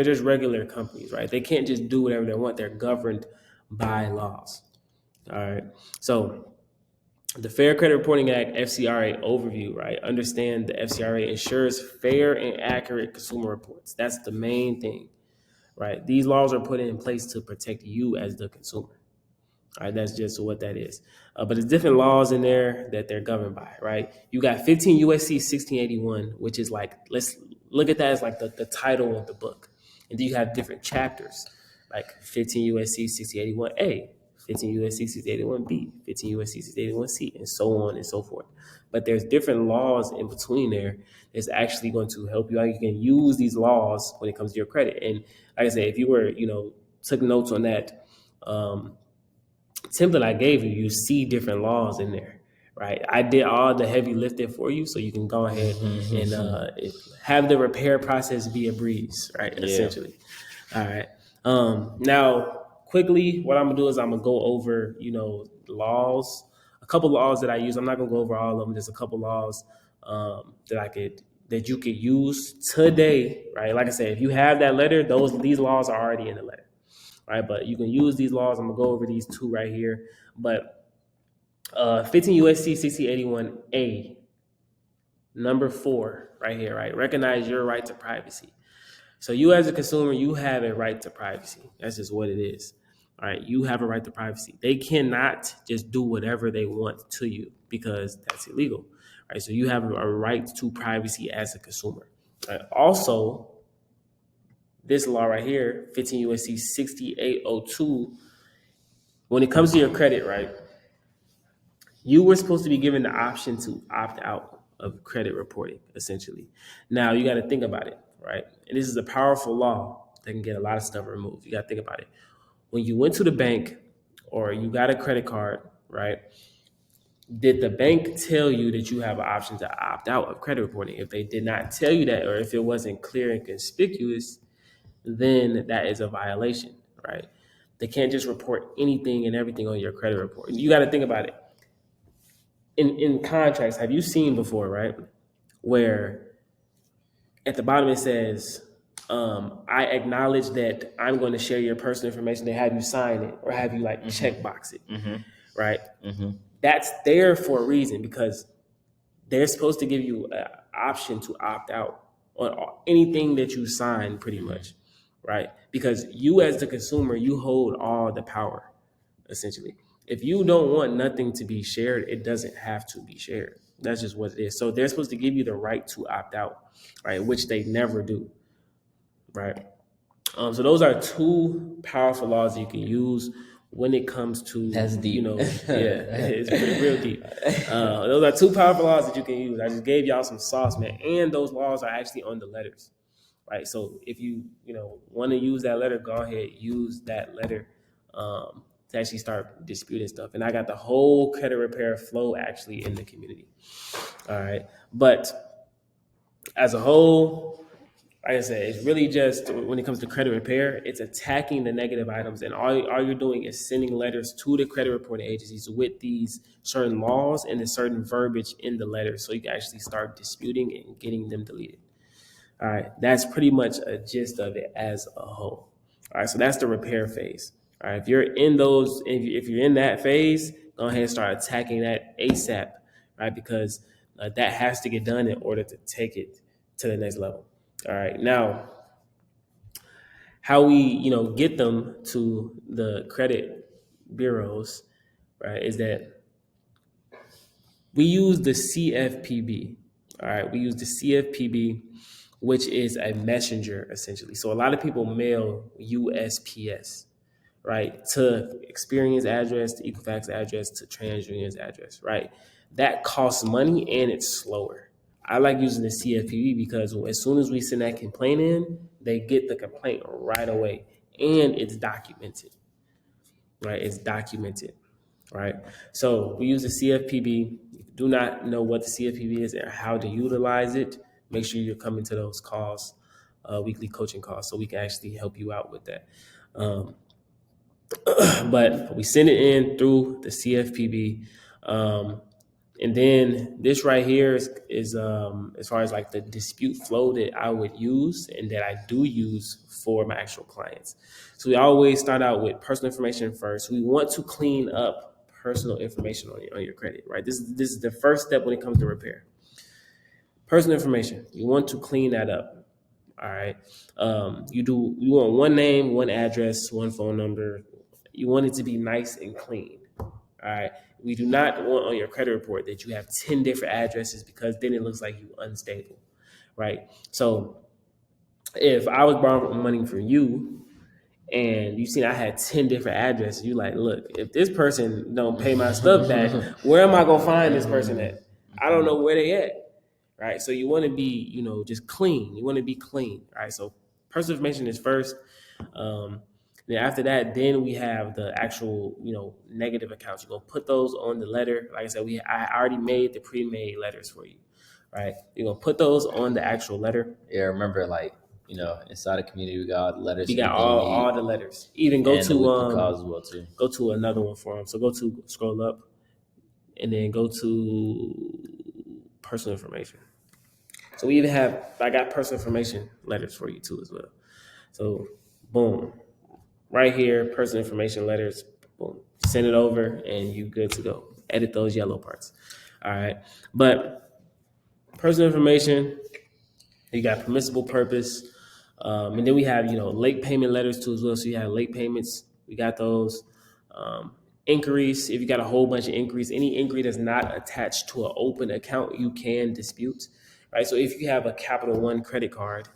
just regular companies, right? They can't just do whatever they want. They're governed by laws. All right. So the Fair Credit Reporting Act, FCRA overview, right? Understand the FCRA ensures fair and accurate consumer reports. That's the main thing, right? These laws are put in place to protect you as the consumer. All right, that's just what that is. But there's different laws in there that they're governed by, right? You got 15 USC 1681, which is like, let's look at that as like the title of the book. And then you have different chapters, like 15 USC 1681A, 15 USC 1681B, 15 USC 1681C, and so on and so forth. But there's different laws in between there that's actually going to help you out. You can use these laws when it comes to your credit. And like I said, if you were, took notes on that template I gave you, you see different laws in there, right? I did all the heavy lifting for you, so you can go ahead and have the repair process be a breeze, right? Yeah. Essentially. All right. Now, quickly, what I'm gonna do is I'm gonna go over, laws, a couple laws that I use. I'm not gonna go over all of them. There's a couple laws that you could use today, right? Like I said, if you have that letter, these laws are already in the letter, right? But you can use these laws. I'm gonna go over these two right here. But 15 USC 6081A, number 4, right here, right? Recognize your right to privacy. So you as a consumer, you have a right to privacy. That's just what it is. All right, you have a right to privacy. They cannot just do whatever they want to you because that's illegal. All right, so you have a right to privacy as a consumer. All right, also, this law right here, 15 USC 6802, when it comes to your credit, right, you were supposed to be given the option to opt out of credit reporting, essentially. Now, you got to think about it, right? And this is a powerful law that can get a lot of stuff removed. You got to think about it. When you went to the bank or you got a credit card, right, did the bank tell you that you have an option to opt out of credit reporting? If they did not tell you that, or if it wasn't clear and conspicuous, then that is a violation, right? They can't just report anything and everything on your credit report. You got to think about it. In contracts, have you seen before, right, where at the bottom it says, I acknowledge that I'm going to share your personal information. They have you sign it or have you check box it, right? That's there for a reason because they're supposed to give you an option to opt out on anything that you sign pretty much, right? Because you as the consumer, you hold all the power, essentially. If you don't want nothing to be shared, it doesn't have to be shared. That's just what it is. So they're supposed to give you the right to opt out, right? Which they never do, right? So those are two powerful laws you can use when it comes to, That's deep. it's real deep. Those are two powerful laws that you can use. I just gave y'all some sauce, man. And those laws are actually on the letters, right? So if you, want to use that letter, go ahead, use that letter to actually start disputing stuff. And I got the whole credit repair flow actually in the community. All right. But as a whole, like I said, it's really just when it comes to credit repair, it's attacking the negative items. And all you're doing is sending letters to the credit reporting agencies with these certain laws and the certain verbiage in the letter so you can actually start disputing and getting them deleted. All right. That's pretty much a gist of it as a whole. All right. So that's the repair phase. All right. If you're in that phase, go ahead and start attacking that ASAP, right? Because that has to get done in order to take it to the next level. All right. Now, how we, get them to the credit bureaus, right, is that we use the CFPB. All right. We use the CFPB, which is a messenger, essentially. So a lot of people mail USPS, right, to Experian's address, to Equifax address, to TransUnion's address, right? That costs money and it's slower. I like using the CFPB because as soon as we send that complaint in, they get the complaint right away and it's documented, right? It's documented, right? So we use the CFPB. If you do not know what the CFPB is and how to utilize it, make sure you're coming to those calls, weekly coaching calls, so we can actually help you out with that. But we send it in through the CFPB. And then this right here is as far as the dispute flow that I would use and that I do use for my actual clients. So we always start out with personal information first. We want to clean up personal information on your credit, right? This is the first step when it comes to repair. Personal information, you want to clean that up. All right. You want one name, one address, one phone number. You want it to be nice and clean. All right. We do not want on your credit report that you have 10 different addresses because then it looks like you unstable, right? So if I was borrowing money from you and you seen I had 10 different addresses, you like, look, if this person don't pay my stuff back, where am I going to find this person at? I don't know where they at, right? So you want to be, just clean. You want to be clean, right? So personal information is first. Then after that, then we have the actual, negative accounts. You're going to put those on the letter. Like I said, I already made the pre-made letters for you, right? You're going to put those on the actual letter. Yeah, remember, inside the community, we got letters. We got anything you need. all the letters. Even go And the to weekly calls as well too. go to another one for them. So scroll up, and then go to personal information. So we even I got personal information letters for you too as well. So boom, right here, personal information letters. Boom, send it over, and you good to go. Edit those yellow parts. All right, but personal information. You got permissible purpose, and then we have late payment letters too as well. So you have late payments. We got those. Inquiries. If you got a whole bunch of inquiries, any inquiry that's not attached to an open account, you can dispute. Right. So if you have a Capital One credit card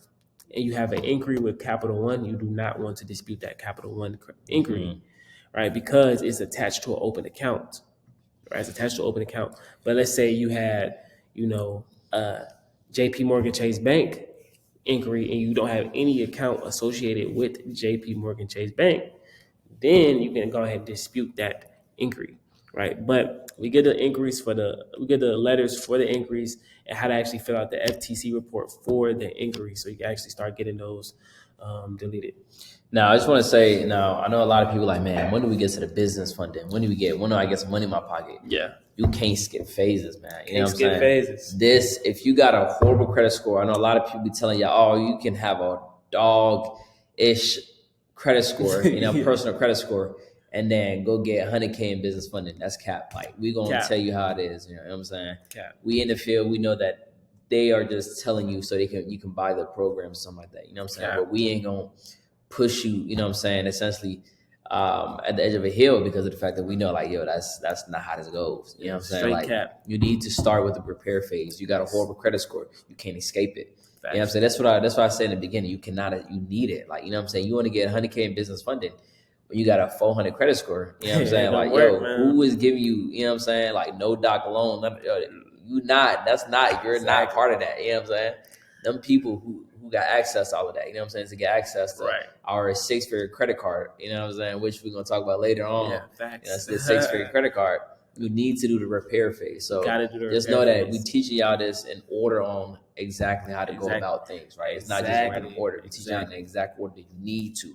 and you have an inquiry with Capital One, you do not want to dispute that Capital One inquiry, right? Because it's attached to an open account. Right. It's attached to an open account. But let's say you had JP Morgan Chase Bank inquiry and you don't have any account associated with JP Morgan Chase Bank, then you can go ahead and dispute that inquiry, right? But we get the letters for the inquiries and how to actually fill out the FTC report for the inquiry, so you can actually start getting those deleted. Now, I just want to say, I know a lot of people like, man, when do we get to the business funding? When do I get some money in my pocket? Yeah. You can't skip phases, man. You know what I'm skip saying? Phases. If you got a horrible credit score, I know a lot of people be telling you, oh, you can have a dog-ish credit score, personal credit score, and then go get 100K in business funding. That's cap. Like, we going to tell you how it is. You know what I'm saying? Cap. We in the field, we know that they are just telling you so you can buy the program or something like that. You know what I'm saying? Cap. But we ain't going to push you, you know what I'm saying, essentially at the edge of a hill because of the fact that we know, like, yo, that's not how this goes. You know what I'm saying? Straight like, cap. You need to start with the repair phase. You got a horrible credit score. You can't escape it. Facts. You know what I'm saying? That's what I said in the beginning. You need it. Like, you know what I'm saying? You want to get 100K in business funding when you got a 400 credit score. You know what I'm saying? Like, who is giving you, you know what I'm saying? Like, no doc loan. You're not part of that. You know what I'm saying? Them people who got access to all of that, you know what I'm saying, to get access to our 6-figure credit card, you know what I'm saying, which we're going to talk about later on. Yeah, facts. That's the 6-figure credit card. You need to do the repair phase. So just know that we teaching y'all this in order on exactly how to go about things, right? It's not just random order. We teach y'all in the exact order that you need to,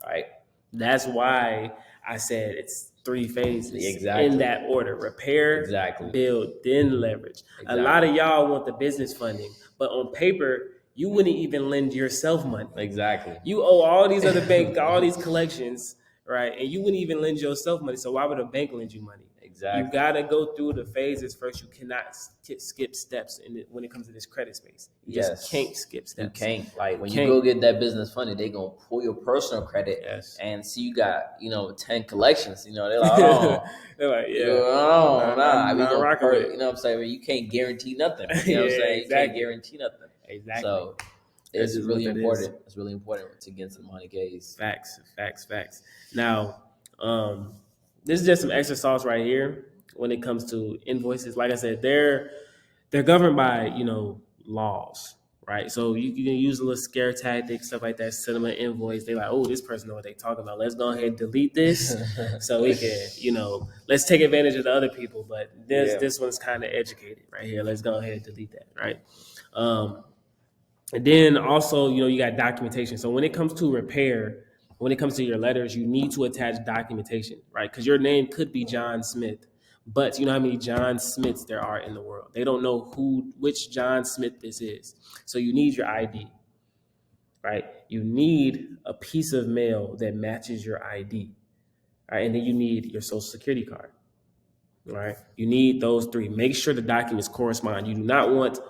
right? That's why I said it's 3 phases in that order: repair, build, then leverage. A lot of y'all want the business funding, but on paper, you wouldn't even lend yourself money. Exactly. You owe all these other banks, all these collections, right? And you wouldn't even lend yourself money. So why would a bank lend you money? Exactly. You got to go through the phases first. You cannot skip steps when it comes to this credit space. You just can't skip steps. You can't. Like, when you go get that business funding, they going to pull your personal credit and see you got, 10 collections. They're like, oh. They're like, we gonna hurt, you know what I'm saying? You can't guarantee nothing. You know what I'm saying? You can't guarantee nothing. Exactly. So it's really important. It's really important to get to the money case. Facts. Now, this is just some extra sauce right here when it comes to invoices. Like I said, they're governed by laws, right? So you can use a little scare tactic, stuff like that. Send them an invoice. They're like, oh, this person know what they talking about. Let's go ahead and delete this so we can, let's take advantage of the other people. But this one's kind of educated right here. Let's go ahead and delete that, right? And then also, you got documentation. So when it comes to repair, when it comes to your letters, you need to attach documentation, right? Because your name could be John Smith, but you know how many John Smiths there are in the world. They don't know which John Smith this is. So you need your ID, right? You need a piece of mail that matches your ID, right? And then you need your social security card, right? You need those 3. Make sure the documents correspond. You do not want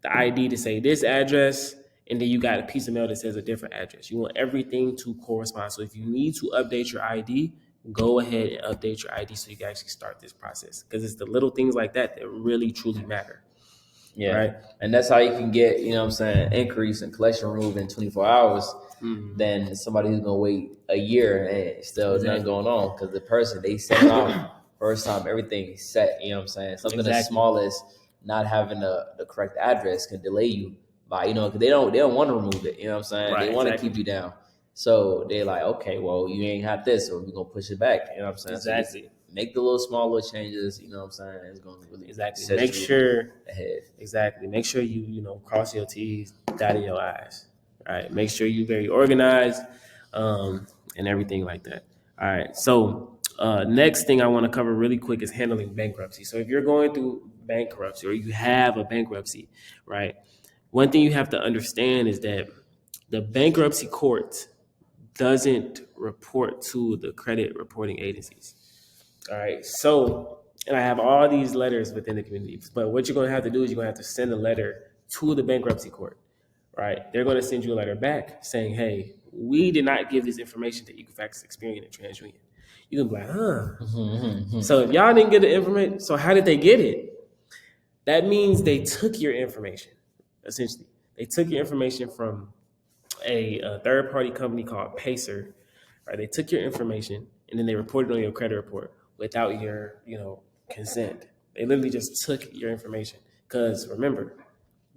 the ID to say this address, and then you got a piece of mail that says a different address. You want everything to correspond. So if you need to update your ID, go ahead and update your ID so you can actually start this process. Because it's the little things like that really, truly matter. Yeah. Right? And that's how you can get, increase in collection removed in 24 hours than somebody who's going to wait a year and still nothing going on. Because the person, they set it off first time, everything is set. You know what I'm saying? Something as small as not having the correct address can delay you by, because they don't want to remove it. You know what I'm saying? Right, they want to keep you down. So they're like, okay, well, you ain't got this, or we're going to push it back. You know what I'm saying? Exactly. So make the small little changes. You know what I'm saying? It's going to really set make you sure ahead. Exactly. Make sure you cross your T's, dot your I's. All right, make sure you're very organized and everything like that. All right, so next thing I want to cover really quick is handling bankruptcy. So if you're going through bankruptcy or you have a bankruptcy, right, one thing you have to understand is that the bankruptcy court doesn't report to the credit reporting agencies. All right, so, and I have all these letters within the community, but what you're going to have to do is you're going to have to send a letter to the bankruptcy court, right? They're going to send you a letter back saying, hey, we did not give this information to Equifax, Experian, and TransUnion. You can be like, huh? So if y'all didn't get the information, so how did they get it? That means they took your information, essentially. They took your information from a third-party company called Pacer, right? They took your information and then they reported on your credit report without your, consent. They literally just took your information because remember,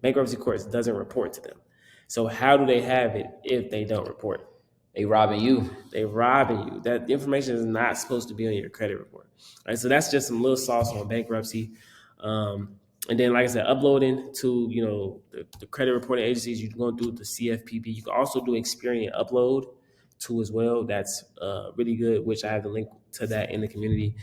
bankruptcy courts doesn't report to them. So how do they have it if they don't report? They robbing you. They robbing you. That information is not supposed to be on your credit report. Right? So that's just some little sauce on bankruptcy. And then, like I said, uploading to the credit reporting agencies. You're going through the CFPB. You can also do Experian upload too as well. That's really good. Which I have the link to that in the community.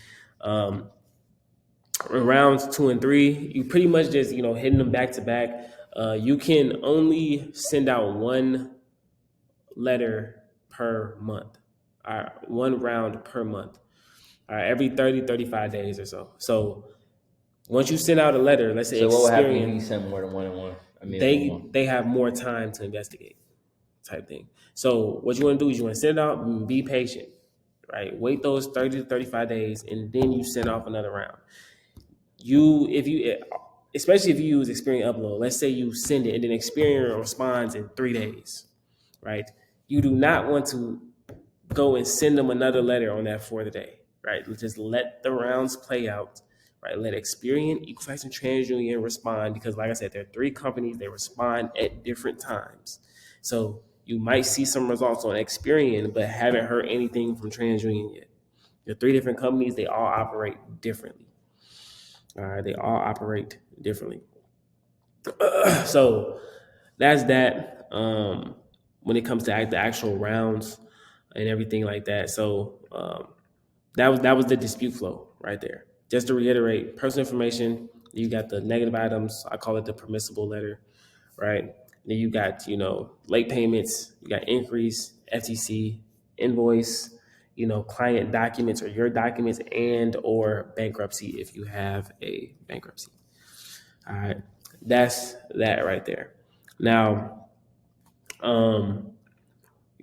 Rounds 2 and 3, you pretty much just hitting them back to back. You can only send out one letter per month, one round per month, every 35 days or so. So once you send out a letter, let's say, so what would happen if you send more than one and one? I mean, they have more time to investigate, type thing. So what you want to do is you want to send it out and be patient, right? Wait those 30 to 35 days, and then you send off another round. Especially if you use Experian Upload, let's say you send it and then Experian responds in 3 days, right? You do not want to go and send them another letter on that 4th day, right? Just let the rounds play out, right? Let Experian, Equifax, and TransUnion respond because, like I said, there are 3 companies. They respond at different times. So you might see some results on Experian, but haven't heard anything from TransUnion yet. The 3 different companies, they all operate differently. They all operate differently. So that's that when it comes to the actual rounds and everything like that. So that was the dispute flow right there. Just to reiterate, personal information, you got the negative items. I call it the permissible letter, right? Then you got, late payments, you got increase, FTC, invoice, client documents or your documents and or bankruptcy if you have a bankruptcy. All right. That's that right there. Now, you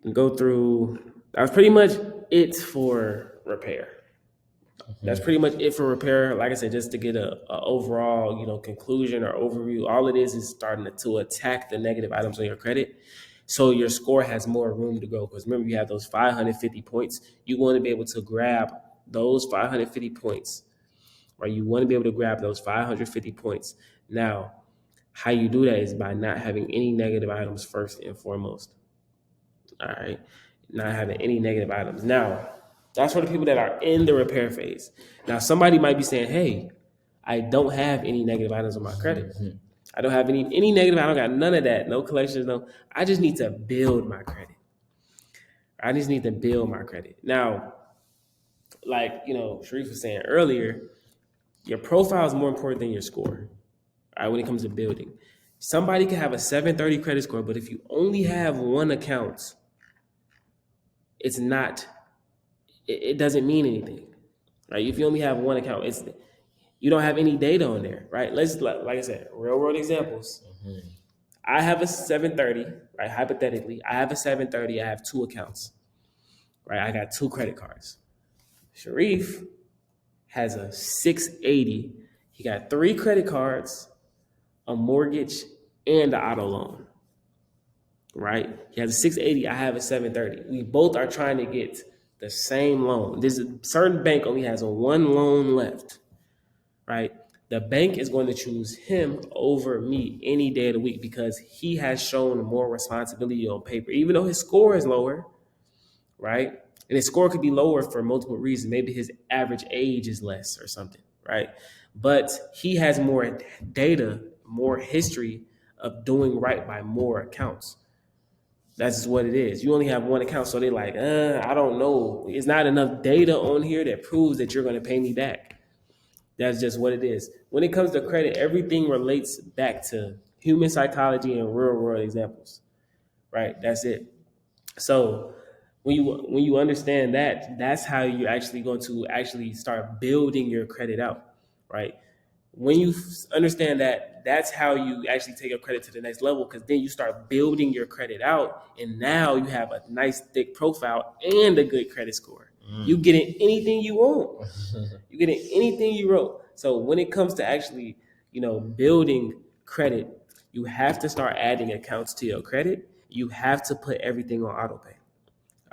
can go through, that was pretty much it for repair. That's pretty much it for repair. Like I said, just to get a overall, conclusion or overview, all it is starting to attack the negative items on your credit. So your score has more room to go. Because remember, you have those 550 points. You want to be able to grab those 550 points, right? You want to be able to grab those 550 points. Now, how you do that is by not having any negative items first and foremost. All right. Not having any negative items. Now, that's for the people that are in the repair phase. Now, somebody might be saying, hey, I don't have any negative items on my credit. I don't have any negative. I don't got none of that. No collections. No. I just need to build my credit. I just need to build my credit. Now, like, Sharif was saying earlier, your profile is more important than your score, right, when it comes to building. Somebody can have a 730 credit score, but if you only have one account, it doesn't mean anything, right? If you only have one account, you don't have any data on there, right? Like I said, real world examples. I have a 730, right? Hypothetically, I have a 730. I have 2 accounts, right? I got 2 credit cards. Sharif has a 680. He got 3 credit cards, a mortgage, and an auto loan, right? He has a 680. I have a 730. We both are trying to get the same loan. There's a certain bank only has one loan left, right? The bank is going to choose him over me any day of the week because he has shown more responsibility on paper, even though his score is lower, right? And his score could be lower for multiple reasons. Maybe his average age is less or something, right? But he has more data, more history of doing right by more accounts, That's just what it is. You only have one account, so they're like, I don't know. It's not enough data on here that proves that you're going to pay me back. That's just what it is. When it comes to credit, everything relates back to human psychology and real world examples, right? That's it. So when you understand that, that's how you're actually going to actually start building your credit out, right? When you understand that, that's how you actually take your credit to the next level, because then you start building your credit out, and now you have a nice thick profile and a good credit score. You getting anything you want. You getting anything you wrote. So when it comes to actually, building credit, you have to start adding accounts to your credit. You have to put everything on autopay.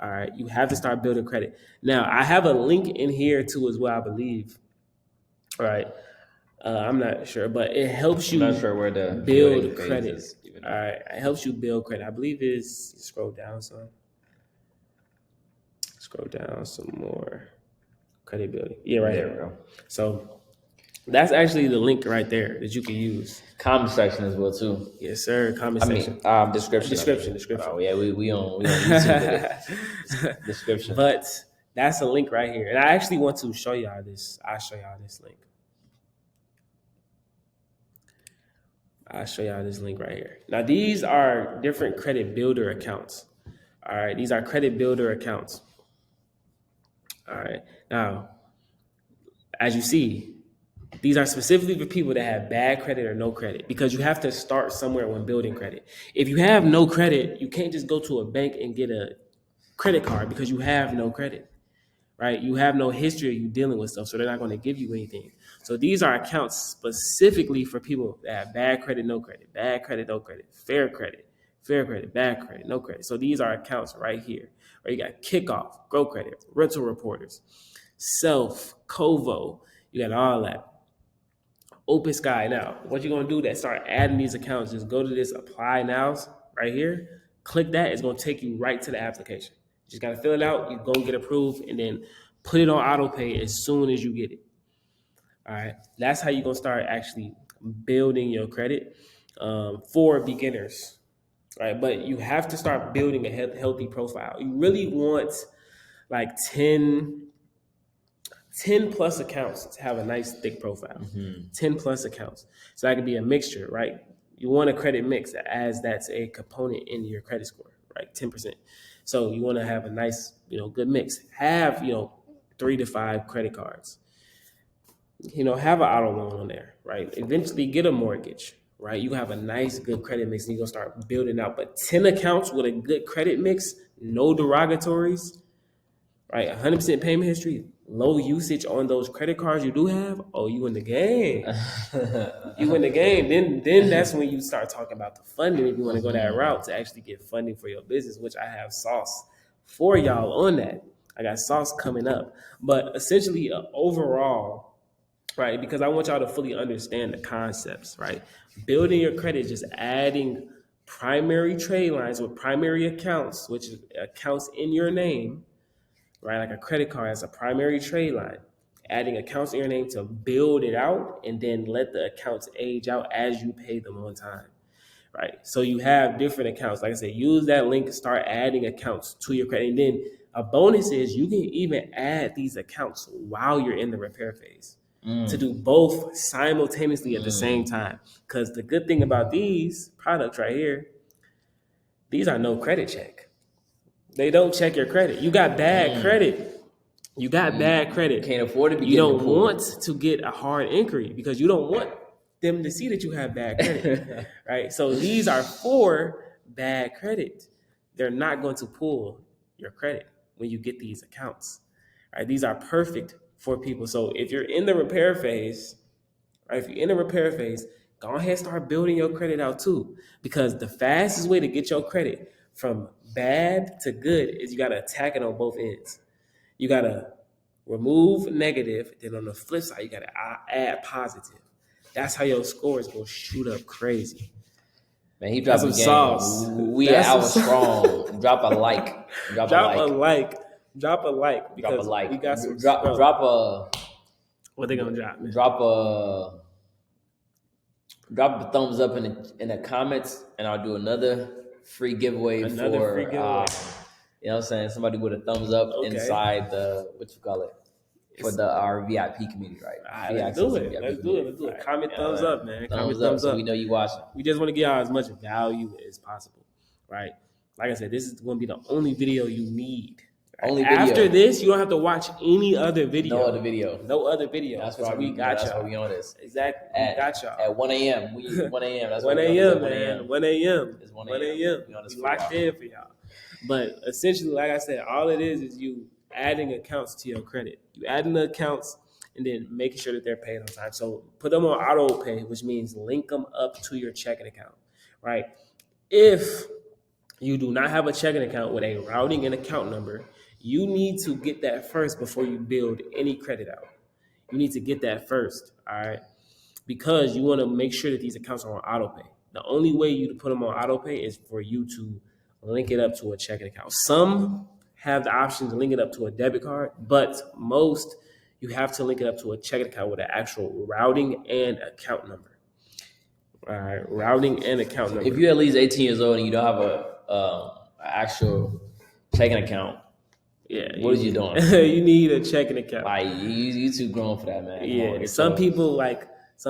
All right, you have to start building credit. Now, I have a link in here too as well, I believe. All right. I'm not sure, but it helps you I'm not sure where the build phase credit. is even. All right, it helps you build credit. I believe it's scroll down some. Scroll down some more. Credit building. Yeah, right There we here. go. So that's actually the link right there that you can use. Comment section as well too. Yes, sir. Comment section. Description. Description. Oh yeah, we on YouTube with it. Description. But that's a link right here, and I actually want to show y'all this. I'll show y'all this link. I'll show y'all this link right here. Now, these are different credit builder accounts. All right, these are credit builder accounts. All right, now, as you see, these are specifically for people that have bad credit or no credit, because you have to start somewhere when building credit. If you have no credit, you can't just go to a bank and get a credit card because you have no credit, right? You have no history of you dealing with stuff, so they're not going to give you anything. So these are accounts specifically for people that have bad credit, no credit, fair credit, bad credit, no credit. So these are accounts right here, where you got Kickoff, Grow Credit, Rental Reporters, Self, Kovo, you got all that. Open Sky. Now, what you're going to do to start adding these accounts, just go to this Apply Now right here. Click that. It's going to take you right to the application. You just got to fill it out. You go and get approved, and then put it on auto pay as soon as you get it. All right. That's how you're going to start actually building your credit for beginners. Right. But you have to start building a healthy profile. You really want like 10 plus accounts to have a nice thick profile. 10 plus accounts. So that could be a mixture, right? You want a credit mix, as that's a component in your credit score, right? 10%. So you want to have a nice, good mix. Have, 3 to 5 credit cards. Have an auto loan on there, right? Eventually get a mortgage, right? You have a nice, good credit mix, and you're going to start building out. But 10 accounts with a good credit mix, no derogatories, right? 100% payment history, low usage on those credit cards you do have. Oh, you in the game. You in the game. Then that's when you start talking about the funding, if you want to go that route to actually get funding for your business, which I have sauce for y'all on that. I got sauce coming up. But essentially, overall, right, because I want y'all to fully understand the concepts, right? Building your credit is just adding primary trade lines with primary accounts, which is accounts in your name, right? Like a credit card as a primary trade line, adding accounts in your name to build it out, and then let the accounts age out as you pay them on time, right? So you have different accounts. Like I said, use that link, start adding accounts to your credit. And then a bonus is you can even add these accounts while you're in the repair phase to do both simultaneously at the same time. Because the good thing about these products right here, these are no credit check. They don't check your credit. You got bad credit. You got bad credit. Can't afford to be. You don't want to get a hard inquiry because you don't want them to see that you have bad credit, right? So these are for bad credit. They're not going to pull your credit when you get these accounts, right? These are perfect for people. So if you're in the repair phase, right? If you're in the repair phase, go ahead and start building your credit out too, because the fastest way to get your credit from bad to good is you got to attack it on both ends. You got to remove negative, then on the flip side, you got to add positive. That's how your scores will shoot up crazy. Man, he dropped a game. Sauce. We out strong. Drop a like. Drop a like. Drop a like. Because drop a like. We got some drop a. What they gonna drop? Man? Drop a thumbs up in the comments, and I'll do another free giveaway Another for free giveaway. you know what I'm saying, somebody with a thumbs up inside the for our VIP community, right? All right, let's do it. Let's do it. Right. Comment thumbs up, man. Comment thumbs up. So we know you watching. We just want to get out as much value as possible, right? Like I said, this is going to be the only video you need. Right? Only video. After this, you don't have to watch any other video. No other video. No other video. That's why we got y'all. That's why we on this. Exactly. We got y'all. At 1 a.m. 1 a.m. That's 1 a.m. man. 1 a.m. It's 1 a.m. We locked in for y'all. But essentially, like I said, all it is you adding accounts to your credit. You adding the accounts and then making sure that they're paid on time. So put them on auto pay, which means link them up to your checking account, right? If you do not have a checking account with a routing and account number, you need to get that first before you build any credit out. You need to get that first, all right? Because you want to make sure that these accounts are on auto pay. The only way you to put them on auto pay is for you to link it up to a checking account. Some have the option to link it up to a debit card, but most you have to link it up to a checking account with an actual routing and account number. All right, routing and account number. If you're at least 18 years old and you don't have a actual checking account, what are you doing? You need a checking account. Like you too grown for that, man. Yeah, some people like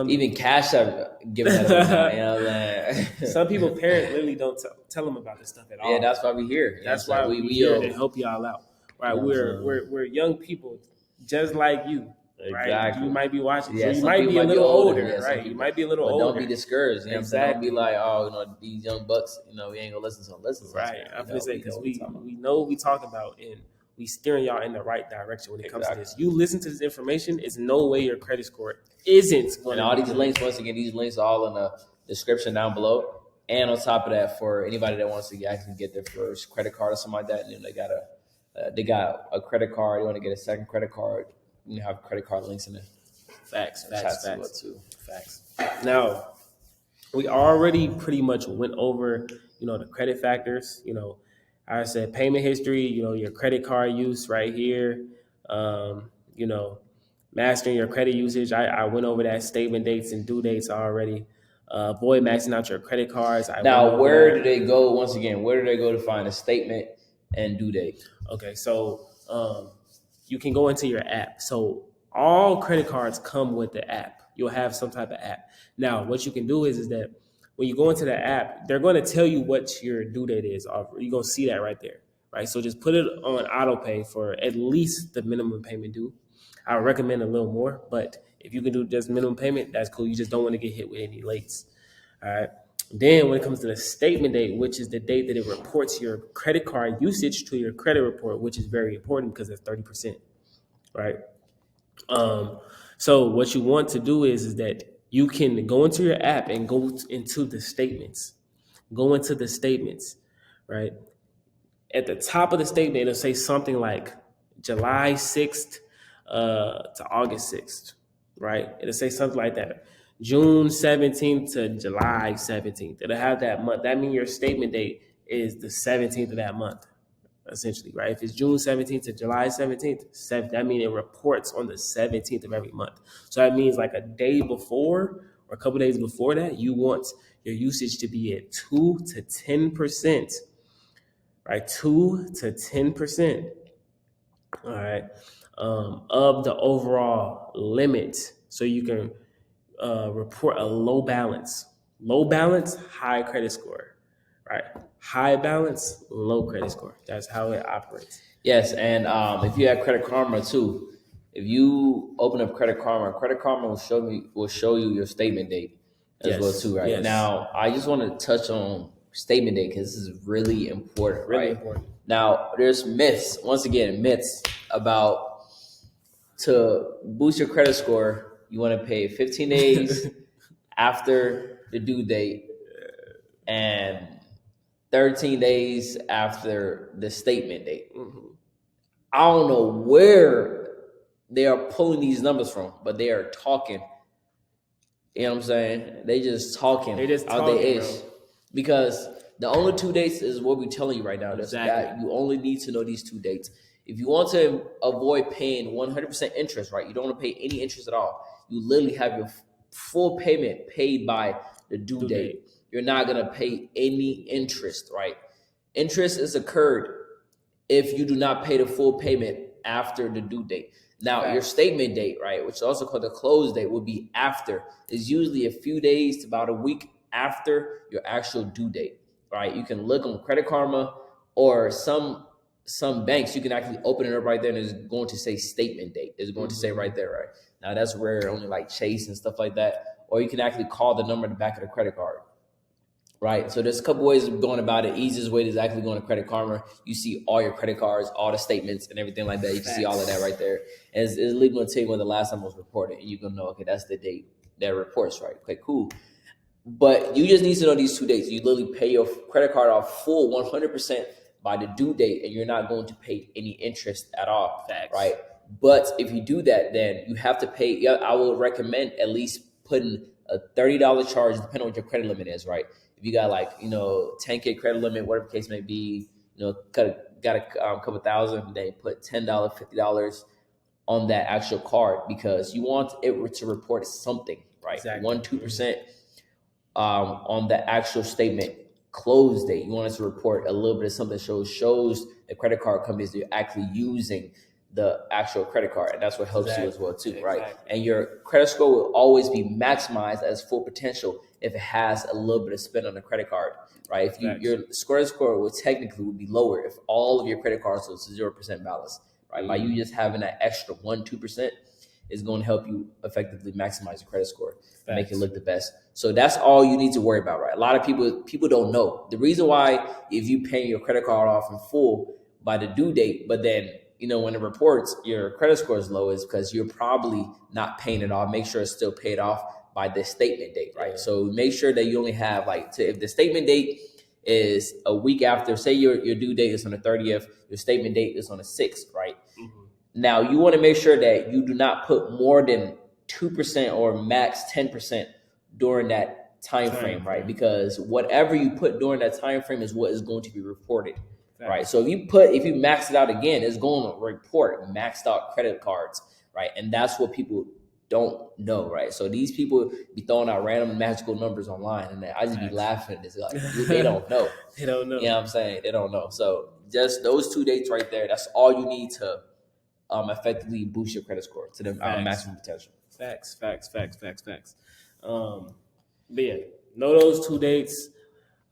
even Cash App giving that away. You know what I'm saying? Some people parents literally don't tell them about this stuff at all. Yeah, that's why we're here. That's why we're here to help y'all out. Right, we're young people just like you. Right? Exactly. You might be watching. Yeah, so you might be a little older, right? You might be a little older. Don't be discouraged. You know what I'm saying? Don't be like, oh, these young bucks, we ain't gonna listen to them. Right. I'm gonna say because we know what we talking about and we steering y'all in the right direction when it comes to this. You listen to this information, it's no way your credit score isn't going to. And all these links, once again, these links are all in the description down below. And on top of that, for anybody that wants to actually get their first credit card or something like that, and then they got a credit card, you want to get a second credit card, you have credit card links in it. Facts. Now, we already pretty much went over, the credit factors. I said payment history, your credit card use right here, mastering your credit usage. I went over that, statement dates and due dates already. Avoid maxing out your credit cards. Now, where do they go? Once again, where do they go to find a statement and due date? Okay, so you can go into your app. So all credit cards come with the app. You'll have some type of app. Now, what you can do is that when you go into the app, they're going to tell you what your due date is. You're going to see that right there, right? So just put it on auto pay for at least the minimum payment due. I would recommend a little more, but if you can do just minimum payment, that's cool. You just don't want to get hit with any lates, all right? Then when it comes to the statement date, which is the date that it reports your credit card usage to your credit report, which is very important because that's 30%, right? So what you want to do is that you can go into your app and go into the statements. Go into the statements, right? At the top of the statement, it'll say something like July 6th to August 6th, right? It'll say something like that. June 17th to July 17th. It'll have that month. That means your statement date is the 17th of that month, essentially, right? If it's June 17th to July 17th, that means it reports on the 17th of every month. So that means like a day before or a couple days before that, you want your usage to be at 2 to 10%, right? 2 to 10%, all right, of the overall limit. So you can report a low balance. Low balance, high credit score, right? High balance, low credit score. That's how it operates. Yes, and if you have Credit Karma too, if you open up Credit Karma will show you your statement date as well too, right? Yes. Now, I just want to touch on statement date because this is really important, Really right? important. Now, there's myths about to boost your credit score. You want to pay 15 days after the due date and 13 days after the statement date. Mm-hmm. I don't know where they are pulling these numbers from, but they are talking. You know what I'm saying? They just talking. They just out talking, their ish. bro. Because the only 2 dates is what we're telling you right now. Exactly. That you only need to know these 2 dates. If you want to avoid paying 100% interest, right? You don't want to pay any interest at all. You literally have your full payment paid by the due date. you're not going to pay any interest, right? Interest is occurred if you do not pay the full payment after the due date. Now, your statement date, right, which is also called the close date, will be after. It's usually a few days to about a week after your actual due date, right? You can look on Credit Karma or some banks, you can actually open it up right there and it's going to say statement date. It's going to say right there, right? Now, that's rare, only like Chase and stuff like that. Or you can actually call the number in the back of the credit card. Right. So there's a couple ways of going about it. Easiest way is actually going to Credit Karma. You see all your credit cards, all the statements and everything like that. You can see all of that right there. And it's literally going to tell you when the last time was reported. And you're going to know, okay, that's the date that reports, right? Okay, cool. But you just need to know these 2 dates. You literally pay your credit card off full 100% by the due date, and you're not going to pay any interest at all. Facts. Right? But if you do that, then you have to pay. Yeah, I will recommend at least putting a $30 charge, depending on what your credit limit is, right? If you got like, 10K credit limit, whatever the case may be, got a couple thousand, they put $10, $50 on that actual card because you want it to report something, right? Exactly. 1-2% on the actual statement close date. You want it to report a little bit of something that shows the credit card companies that you're actually using the actual credit card, and that's what helps you as well too, right? And your credit score will always be maximized as full potential if it has a little bit of spend on the credit card, right? If your credit score will technically be lower if all of your credit cards are 0% balance, right? By you just having that extra 1-2% is going to help you effectively maximize your credit score, make it look the best. So that's all you need to worry about, right? A lot of people don't know the reason why. If you pay your credit card off in full by the due date, but then when it reports your credit score is low, is because you're probably not paying it off. Make sure it's still paid off by the statement date, right? So make sure that you only have if the statement date is a week after, say your due date is on the 30th, your statement date is on the 6th, right? Now you want to make sure that you do not put more than 2% or max 10% during that time frame, right? Because whatever you put during that time frame is what is going to be reported. Right. So if you max it out again, it's going to report maxed out credit cards. Right. And that's what people don't know. Right. So these people be throwing out random magical numbers online, and I just be laughing at this. Like, they don't know. They don't know. You know what I'm saying? They don't know. So just those 2 dates right there, that's all you need to effectively boost your credit score to the maximum potential. Facts. But yeah, know those 2 dates.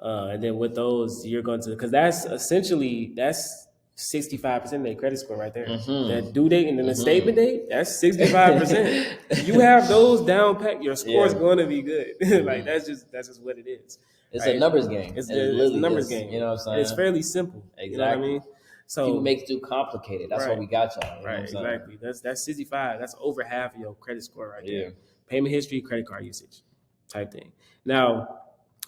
And then with those, you're going to, because that's 65% of their credit score right there. That due date and then the statement date, that's 65%. You have those down pat, your score is going to be good. Like that's just what it is. It's a numbers game. It's a numbers game. You know what I'm saying? It's fairly simple. Exactly. You know what I mean? So people make it too complicated. That's why we got y'all. You know what I'm saying? Exactly. That's 65. That's over half of your credit score right there. Yeah. Payment history, credit card usage, type thing. Now,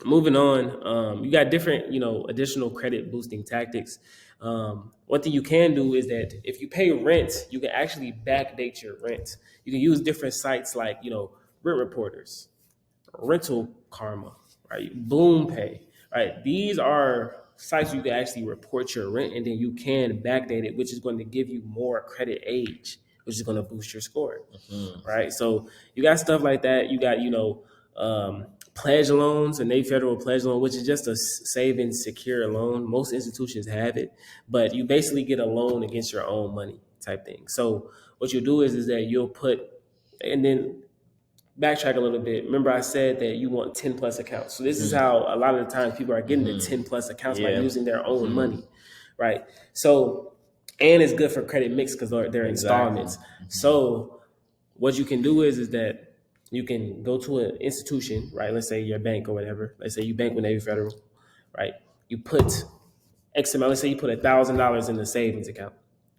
moving on, you got different, additional credit boosting tactics. One thing you can do is that if you pay rent, you can actually backdate your rent. You can use different sites like, Rent Reporters, Rental Karma, right? Boom Pay, right? These are sites where you can actually report your rent, and then you can backdate it, which is going to give you more credit age, which is going to boost your score, right? So you got stuff like that. You got, pledge loans, a Navy Federal pledge loan, which is just a savings secure loan. Most institutions have it, but you basically get a loan against your own money type thing. So what you do is that you'll put, and then backtrack a little bit. Remember I said that you want 10 plus accounts. So this is how a lot of the times people are getting the 10 plus accounts by using their own money, right? So, and it's good for credit mix because they're installments. So what you can do is that you can go to an institution, right? Let's say your bank or whatever. Let's say you bank with Navy Federal, right? You put X amount. Let's say you put $1,000 in the savings account,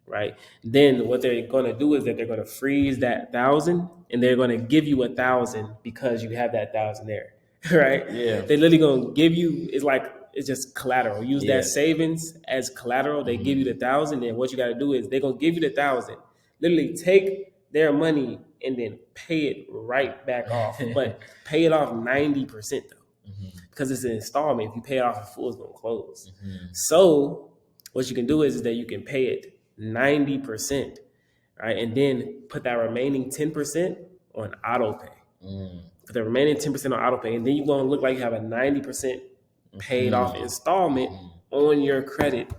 right? Then what they're going to do is that they're going to freeze that 1,000, and they're going to give you 1,000 because you have that 1,000 there, right? Yeah. They're literally going to give you. It's just collateral. Use that savings as collateral. They give you the 1,000, and what you got to do is they're going to give you the 1,000. Literally take their money and then pay it right back off, but pay it off 90% though, because it's an installment. If you pay it off in full, it's gonna close. So what you can do is that you can pay it 90%, right, and then put that remaining 10% on auto pay. for the remaining 10% on auto pay, and then you're going to look like you have a 90% paid off installment on your credit.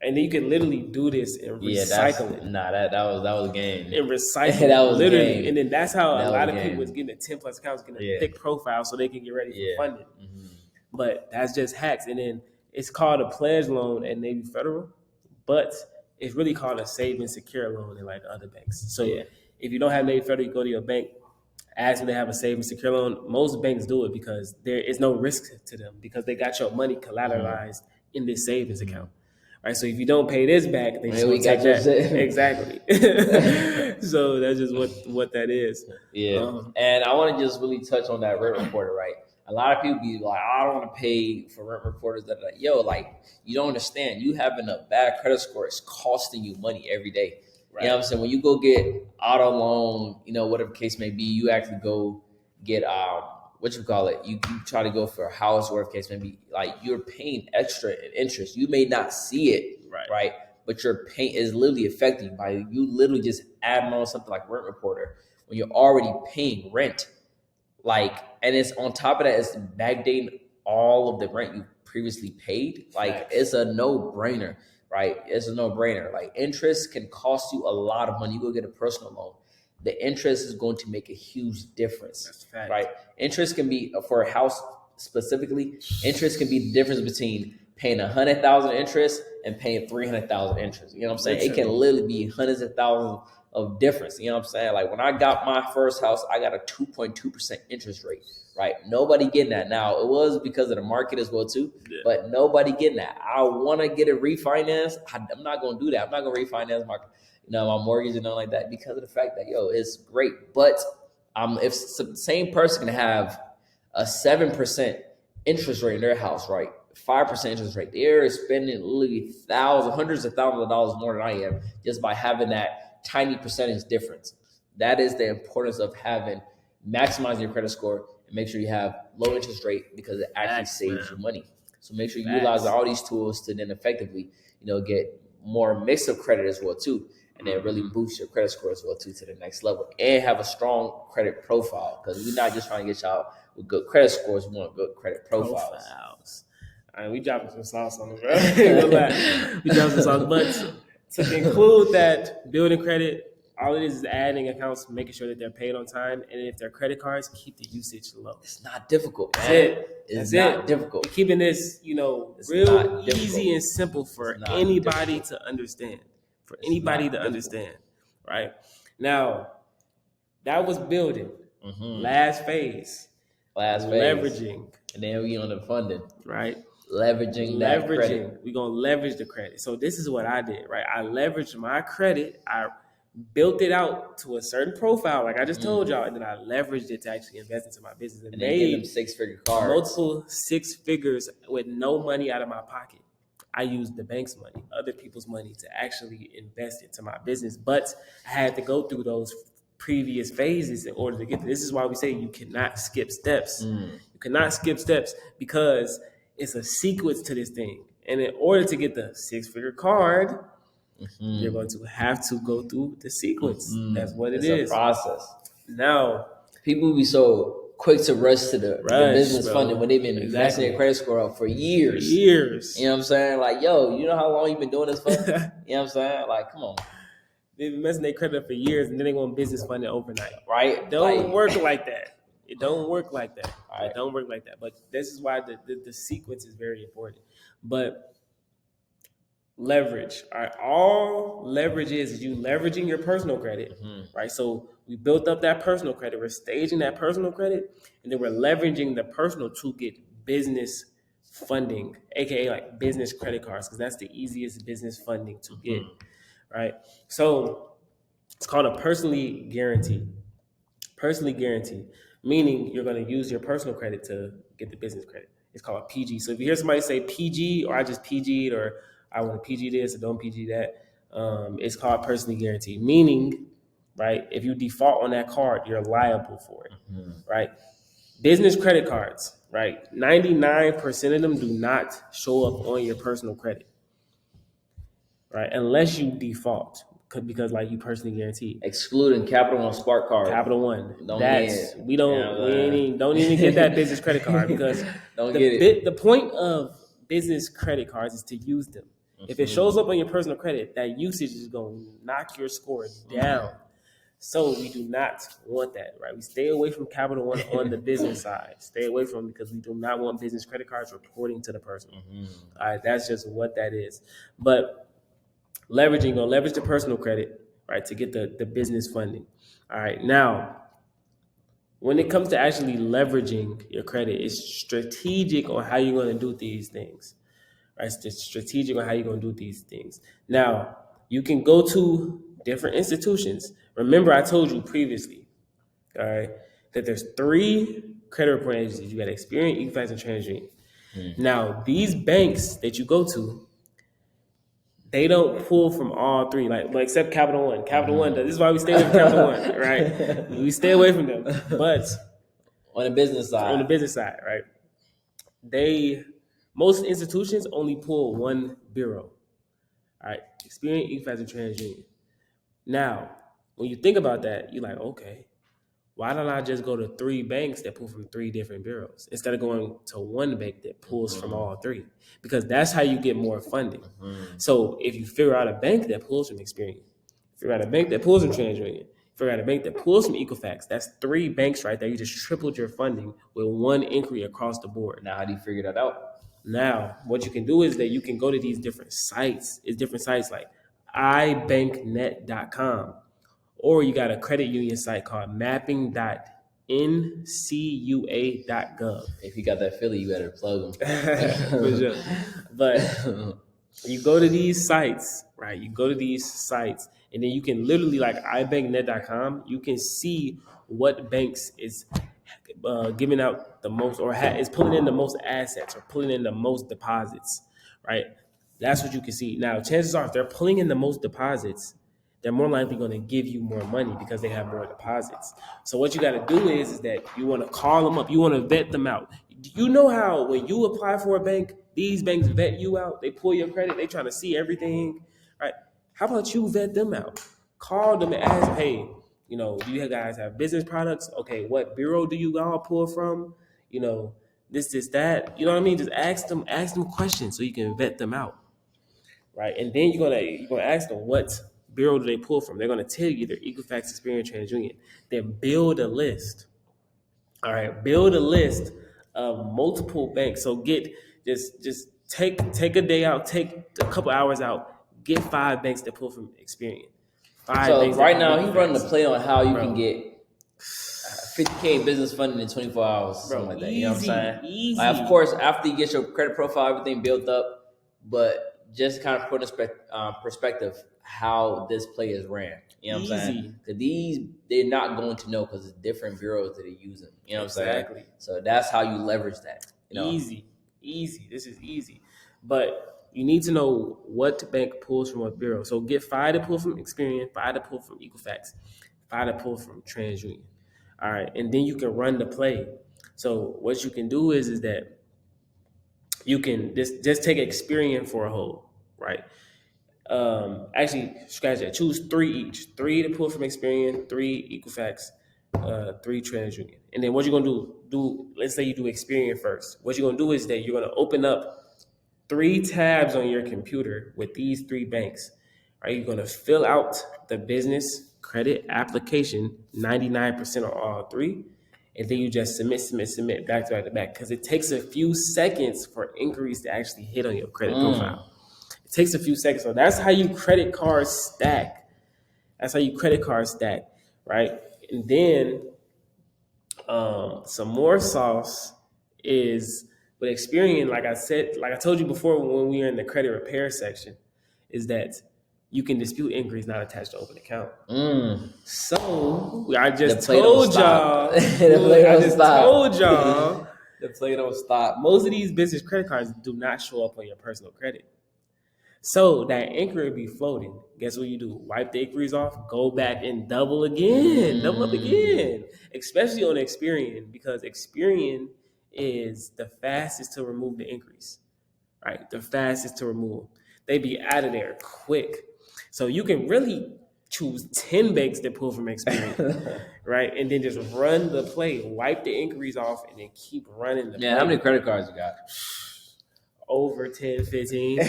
And then you can literally do this and recycle it. That was game. And recycle that was literally. game. And then that's how a lot of people was getting a 10 plus accounts, getting a thick profile so they can get ready for funding. But that's just hacks. And then it's called a pledge loan at Navy Federal, but it's really called a save and secure loan in like other banks. So if you don't have Navy Federal, you go to your bank, ask them to have a save and secure loan. Most banks do it because there is no risk to them because they got your money collateralized in this savings account. Right, so if you don't pay this back, they just will take that. Exactly. So that's just what that is. And I want to just really touch on that rent reporter, right? A lot of people be like, I don't want to pay for rent reporters. Like, you don't understand. You having a bad credit score is costing you money every day. Right. You know what I'm saying? When you go get auto loan, whatever case may be, you actually go get you try to go for a house, whatever case may be, like you're paying extra in interest. You may not see it, right? But your pay is literally affecting you by you literally just adding on something like rent reporter when you're already paying rent. And it's on top of that, it's backdating all of the rent you previously paid. It's a no-brainer, right? It's a no-brainer. Like, interest can cost you a lot of money. You go get a personal loan. The interest is going to make a huge difference, right? Interest can be, for a house specifically, interest can be the difference between paying $100,000 interest and paying $300,000 interest. You know what I'm saying? It can literally be hundreds of thousands of difference. You know what I'm saying? Like, when I got my first house, I got a 2.2% interest rate, right? Nobody getting that. Now, it was because of the market as well too, but nobody getting that. I want to get it refinanced. I'm not going to do that. I'm not going to refinance my mortgage and nothing like that because of the fact that, it's great. But if the same person can have a 7% interest rate in their house, right? 5% interest rate, they're spending literally hundreds of thousands of dollars more than I am just by having that tiny percentage difference. That is the importance of maximizing your credit score and make sure you have low interest rate because it actually saves you money. So make sure you utilize all these tools to then effectively, get more mix of credit as well too. And then really boost your credit score as well too to the next level and have a strong credit profile because we're not just trying to get y'all with good credit scores. We want good credit profiles. All right, we dropping some sauce on them, bro. We dropping some sauce. But to conclude that building credit, all it is adding accounts, making sure that they're paid on time. And if they're credit cards, keep the usage low. It's not difficult, man. It's not difficult. We're keeping this, real easy and simple for anybody to understand. Right? Now, that was building. Last phase. Leveraging. And then we on the funding. Right? Leveraging. We're going to leverage the credit. So this is what I did, right? I leveraged my credit. I built it out to a certain profile, like I just told y'all, and then I leveraged it to actually invest into my business and made them 6-figure cards. Multiple 6 figures with no money out of my pocket. I used the bank's money, other people's money to actually invest into my business. But I had to go through those previous phases in order to get there. This is why we say you cannot skip steps. You cannot skip steps because it's a sequence to this thing. And in order to get the 6-figure card, you're going to have to go through the sequence. That's what it's a process. Now, people be so quick to rush to the business funding when they've been investing their credit score up for years. You know what I'm saying? Like, yo, you know how long you've been doing this for? You know what I'm saying? Like, come on. They've been investing their credit up for years and then they want business funding overnight. Right? It don't work like that. It don't work like that. It don't work like that. But this is why the sequence is very important. But leverage. All right. All leverage is you leveraging your personal credit, right? So we built up that personal credit. We're staging that personal credit, and then we're leveraging the personal to get business funding, aka like business credit cards, because that's the easiest business funding to get, right? So it's called a personally guaranteed. Personally guaranteed, meaning you're going to use your personal credit to get the business credit. It's called a PG. So if you hear somebody say PG, or I just PG'd, or I want to PG this or don't PG that, it's called personally guaranteed, meaning, right, if you default on that card, you're liable for it, right? Business credit cards, right, 99% of them do not show up on your personal credit, right, unless you default. because like you personally guaranteed. Excluding Capital One Spark Card. Capital One. Don't That's get, we don't even get that business credit card because the point of business credit cards is to use them. If it shows up on your personal credit, that usage is going to knock your score down. So we do not want that, right? We stay away from Capital One on the business side. Stay away from it because we do not want business credit cards reporting to the person. All right, that's just what that is. But leverage the personal credit, right, to get the business funding. All right, now, when it comes to actually leveraging your credit, it's strategic on how you're going to do these things. Right? It's strategic on how you're going to do these things. Now, you can go to different institutions. Remember, I told you previously, all right, that there's 3 credit reporting agencies. You got Experian, Equifax, and TransUnion. Now, these banks that you go to, they don't pull from all 3, like except Capital One. Capital One, this is why we stay with Capital One, right? We stay away from them. But on the business side, right? Most institutions only pull 1 bureau. All right, Experian, Equifax, and TransUnion. Now, when you think about that, you're like, okay, why don't I just go to 3 banks that pull from 3 different bureaus instead of going to 1 bank that pulls from all 3? Because that's how you get more funding. So if you figure out a bank that pulls from Experian, figure out a bank that pulls from TransUnion, figure out a bank that pulls from Equifax, that's 3 banks right there. You just tripled your funding with 1 inquiry across the board. Now, how do you figure that out? Now, what you can do is that you can go to these different sites. It's different sites like ibanknet.com, or you got a credit union site called mapping.ncua.gov. If you got that Philly, you better plug them. But you go to these sites, right? You go to these sites, and then you can literally, like ibanknet.com, you can see what banks is giving out the most, or is pulling in the most assets, or pulling in the most deposits, right? That's what you can see. Now, chances are, if they're pulling in the most deposits, they're more likely going to give you more money because they have more deposits. So what you got to do is that you want to call them up. You want to vet them out. Do you know how when you apply for a bank, these banks vet you out? They pull your credit. They trying to see everything, right? How about you vet them out? Call them and ask, hey, do you guys have business products? Okay, what bureau do you all pull from? This, that. You know what I mean? Just ask them questions so you can vet them out, right? And then you're gonna ask them what bureau do they pull from. They're gonna tell you either Equifax, Experian, TransUnion. Then build a list. All right, build a list of multiple banks. So just take a day out, take a couple hours out, get 5 banks that pull from Experian. So right now he's running the play on how you can get $50K business funding in 24 hours, something like that. You know what I'm saying? Easy. Like, of course, after you get your credit profile, everything built up, but just kind of put in perspective how this play is ran. You know what I'm saying? Because they're not going to know because it's different bureaus that are using. You know what I'm saying? So that's how you leverage that. Easy. This is easy. But you need to know what bank pulls from what bureau. So get 5 to pull from Experian, 5 to pull from Equifax, 5 to pull from TransUnion. All right, and then you can run the play. So what you can do is that you can just take Experian for a whole, right? Actually, scratch that. Choose 3 each. 3 to pull from Experian, 3 Equifax, 3 TransUnion. And then what you're gonna do? Let's say you do Experian first. What you're gonna do is that you're gonna open up 3 tabs on your computer with these 3 banks. Right? You're gonna fill out the business credit application, 99% on all 3, and then you just submit back to back because it takes a few seconds for inquiries to actually hit on your credit profile. It takes a few seconds. So that's how you credit card stack. Right? And then some more sauce is with Experian, like I told you before when we were in the credit repair section, is that you can dispute inquiries not attached to open account. So I just told y'all. The play don't stop. Most of these business credit cards do not show up on your personal credit. So that inquiry be floating. Guess what you do? Wipe the inquiries off, go back and double up again. Especially on Experian, because Experian is the fastest to remove the inquiries. Right? The fastest to remove. They be out of there quick. So you can really choose 10 banks that pull from Experian, right? And then just run the play, wipe the inquiries off, and then keep running the play. How many credit cards you got? Over 10, 15. I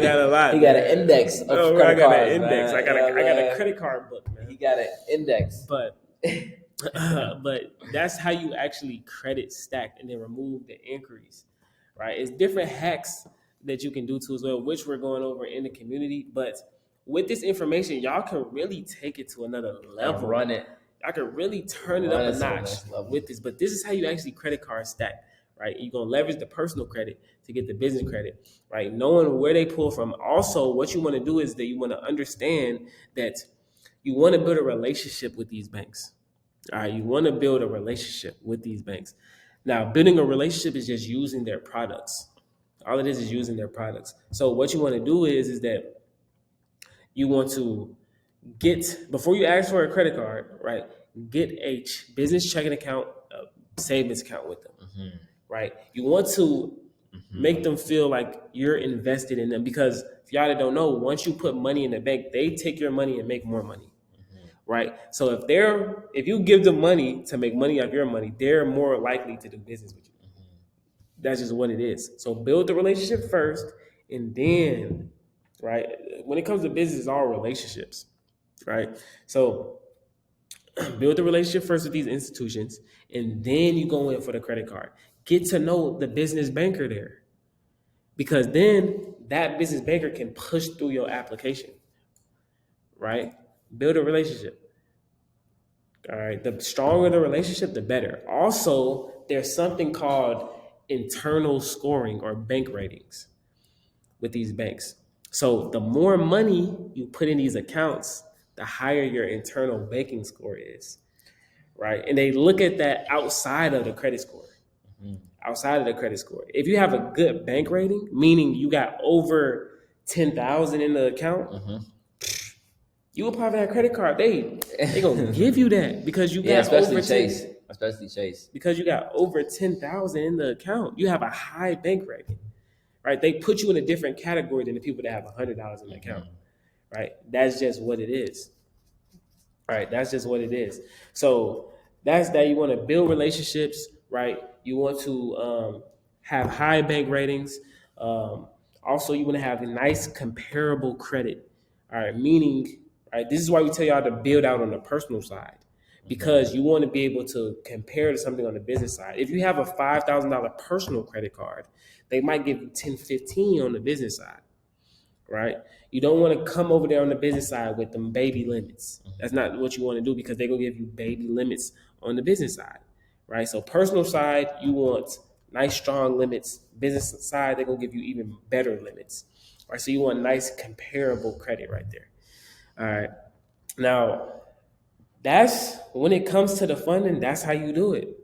got a lot. He got an index of credit cards. I got an index. Man. I got a credit card book, man. He got an index. But that's how you actually credit stack and then remove the inquiries, right? It's different hacks that you can do too as well, which we're going over in the community. But with this information, y'all can really take it to another level. Run it. I can really turn it up a notch with this. But this is how you actually credit card stack, right? You're going to leverage the personal credit to get the business credit, right? Knowing where they pull from. Also, what you want to do is that you want to understand that you want to build a relationship with these banks. All right, you want to build a relationship with these banks. Now, building a relationship is just using their products. All it is using their products. So what you want to do is that you want to get, before you ask for a credit card, right, get a business checking account, a savings account with them, right? You want to make them feel like you're invested in them, because if y'all that don't know, once you put money in the bank, they take your money and make more money. Right. So if you give them money to make money off your money, they're more likely to do business with you. That's just what it is. So build the relationship first, and then, right, when it comes to business, it's all relationships, right? So build the relationship first with these institutions, and then you go in for the credit card. Get to know the business banker there, because then that business banker can push through your application, right? Build a relationship. All right. The stronger the relationship, the better. Also, there's something called internal scoring or bank ratings with these banks. So the more money you put in these accounts, the higher your internal banking score is, right? And they look at that outside of the credit score. Outside of the credit score. If you have a good bank rating, meaning you got over 10,000 in the account, you will probably have a credit card. They gonna give you that because you got especially over Chase. Especially Chase. Because you got over 10,000 in the account. You have a high bank rating, right? They put you in a different category than the people that have $100 in the account, right? That's just what it is. All right, that's just what it is. So that's that. You want to build relationships, right? You want to have high bank ratings. Also, you want to have a nice comparable credit. All right, meaning, right, this is why we tell y'all to build out on the personal side, because you want to be able to compare to something on the business side. If you have a $5,000 personal credit card, they might give you 10, 15 on the business side, right? You don't want to come over there on the business side with them baby limits. That's not what you want to do, because they're going to give you baby limits on the business side, right? So personal side, you want nice, strong limits. Business side, they're going to give you even better limits, right? So you want nice, comparable credit right there. All right. Now, that's when it comes to the funding, that's how you do it.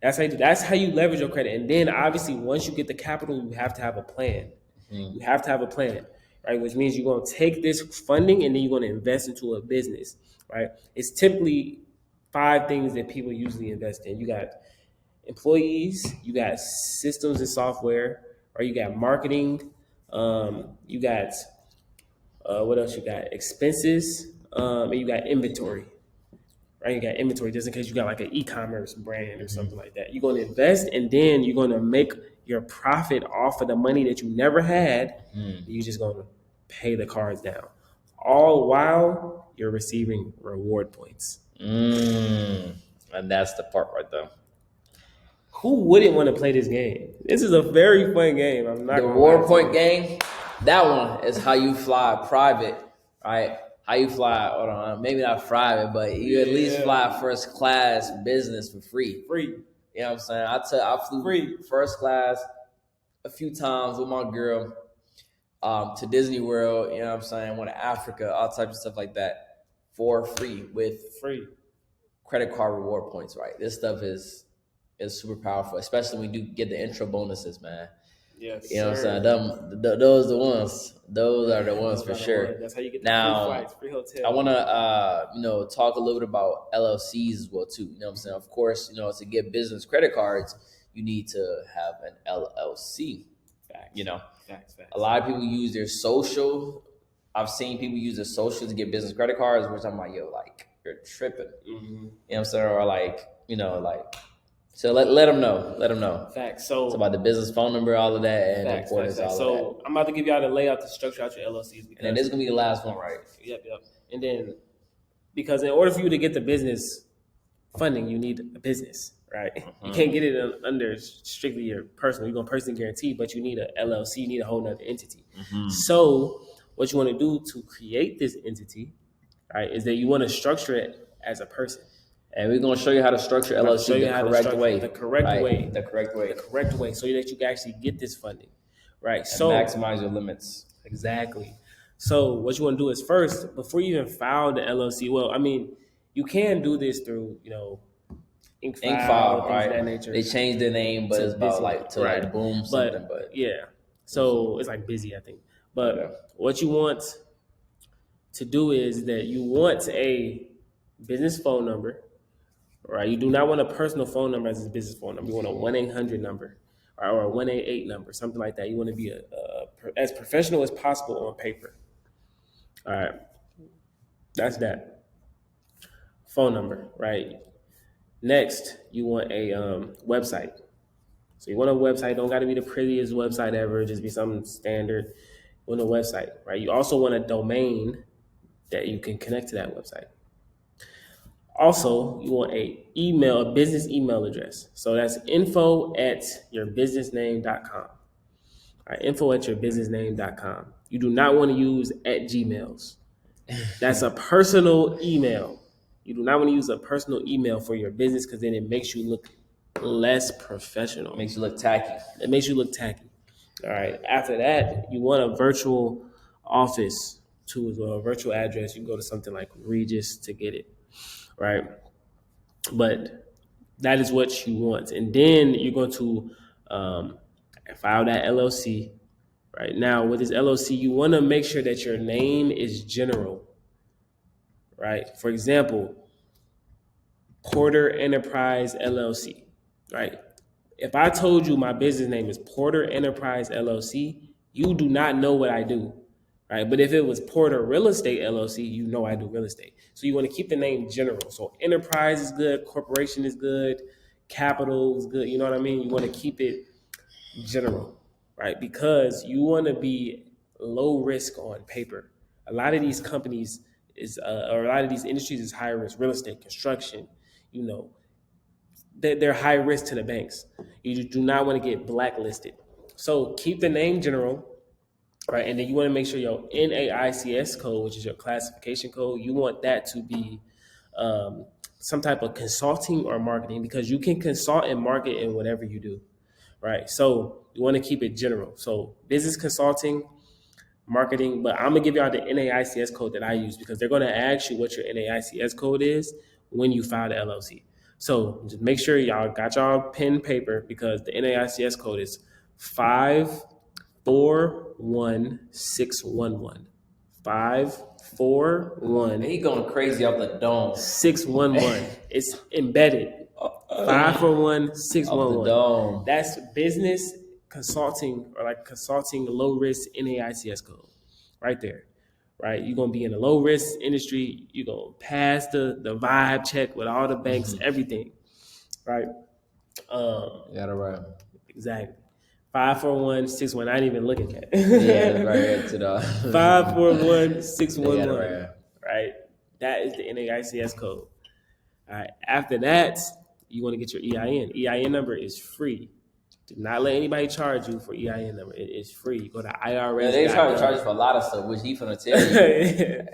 That's how you leverage your credit. And then obviously, once you get the capital, you have to have a plan. You have to have a plan, right? Which means you're going to take this funding and then you're going to invest into a business, right? It's typically 5 things that people usually invest in. You got employees, you got systems and software, or you got marketing, you got what else? You got expenses, and you got inventory. Right, you got inventory just in case you got like an e-commerce brand or something like that. You're going to invest, and then you're going to make your profit off of the money that you never had. You're just going to pay the cards down, all while you're receiving reward points. And that's the part right there. Who wouldn't want to play this game? This is a very fun game. I'm not the reward point game. That one is how you fly private, right? How you fly, hold on, maybe not private, but you at least fly first class business for free. You know what I'm saying? I flew first class a few times with my girl to Disney World, you know what I'm saying? Went to Africa, all types of stuff like that for free with credit card reward points, right? This stuff is super powerful, especially when you get the intro bonuses, man. Yes, you know what I'm saying? Those are the ones. Those are the ones for sure. That's how you get the free flights, free hotel. I want to talk a little bit about LLCs as well too. You know what I'm saying? Of course, to get business credit cards, you need to have an LLC. Facts. A lot of people use their social. I've seen people use their social to get business credit cards, which I'm like, yo, like you're tripping. Mm-hmm. You know what I'm saying? Or like, so let them know. Let them know. Facts. So it's about the business phone number, all of that, and facts, importance, all of that. So I'm about to give y'all the layout to structure out your LLCs. And then this is gonna be the last one, right? Yep. And then because in order for you to get the business funding, you need a business, right? You can't get it under strictly your personal. You're gonna personally guarantee, but you need a LLC, you need a whole nother entity. So what you want to do to create this entity, right, is that you want to structure it as a person. And we're going to show you how to structure LLC the correct way. The correct way. The correct way. The correct way, so that you can actually get this funding, right? And so maximize your limits. Exactly. So what you want to do is first, before you even file the LLC, well, I mean, you can do this through, Ink file, things right? of that nature. They changed the name, but it's about like boom something. But yeah, so it's like busy, I think. But what you want to do is that you want a business phone number, right? You do not want a personal phone number as a business phone number. You want a 1-800 number or a 188 number, something like that. You want to be as professional as possible on paper. All right, that's that. Phone number, right? Next, you want a website. So you want a website. Don't got to be the prettiest website ever. Just be something standard. You want a website, right? You also want a domain that you can connect to that website. Also, you want a business email address. So that's info@yourbusinessname.com. All right, info@yourbusinessname.com. You do not want to use @Gmails. That's a personal email. You do not want to use a personal email for your business because then it makes you look less professional. It makes you look tacky. It makes you look tacky. All right. After that, you want a virtual office too as well, a virtual address. You can go to something like Regis to get it. Right. But that is what you want. And then you're going to file that LLC. Right. Now, with this LLC, you want to make sure that your name is general. Right. For example, Porter Enterprise LLC. Right. If I told you my business name is Porter Enterprise LLC, you do not know what I do. Right. But if it was Porter Real Estate LLC, you know I do real estate. So you want to keep the name general. So enterprise is good, corporation is good, capital is good. You know what I mean? You want to keep it general, right? Because you want to be low risk on paper. A lot of these companies or a lot of these industries is high risk. Real estate, construction, they're high risk to the banks. You do not want to get blacklisted. So keep the name general. Right, and then you want to make sure your NAICS code, which is your classification code, you want that to be some type of consulting or marketing, because you can consult and market in whatever you do, right? So you want to keep it general. So business consulting, marketing, but I'm gonna give y'all the NAICS code that I use because they're gonna ask you what your NAICS code is when you file the LLC. So just make sure y'all got y'all pen and paper because the NAICS code is 541611. 541. He going crazy off the dome. 611. It's embedded. 541611. Dome. That's business consulting or like consulting low risk NAICS code. Right there. Right? You're gonna be in a low risk industry. You're gonna pass the vibe check with all the banks, everything. Right? You got it right. Exactly. 54161. I didn't even look at that. Yeah, right to the 541611. Right. That is the NAICS code. All right. After that, you want to get your EIN. EIN number is free. Do not let anybody charge you for EIN number. It is free. You go to IRS. Yeah, they try to charge you for a lot of stuff, which he's gonna tell you.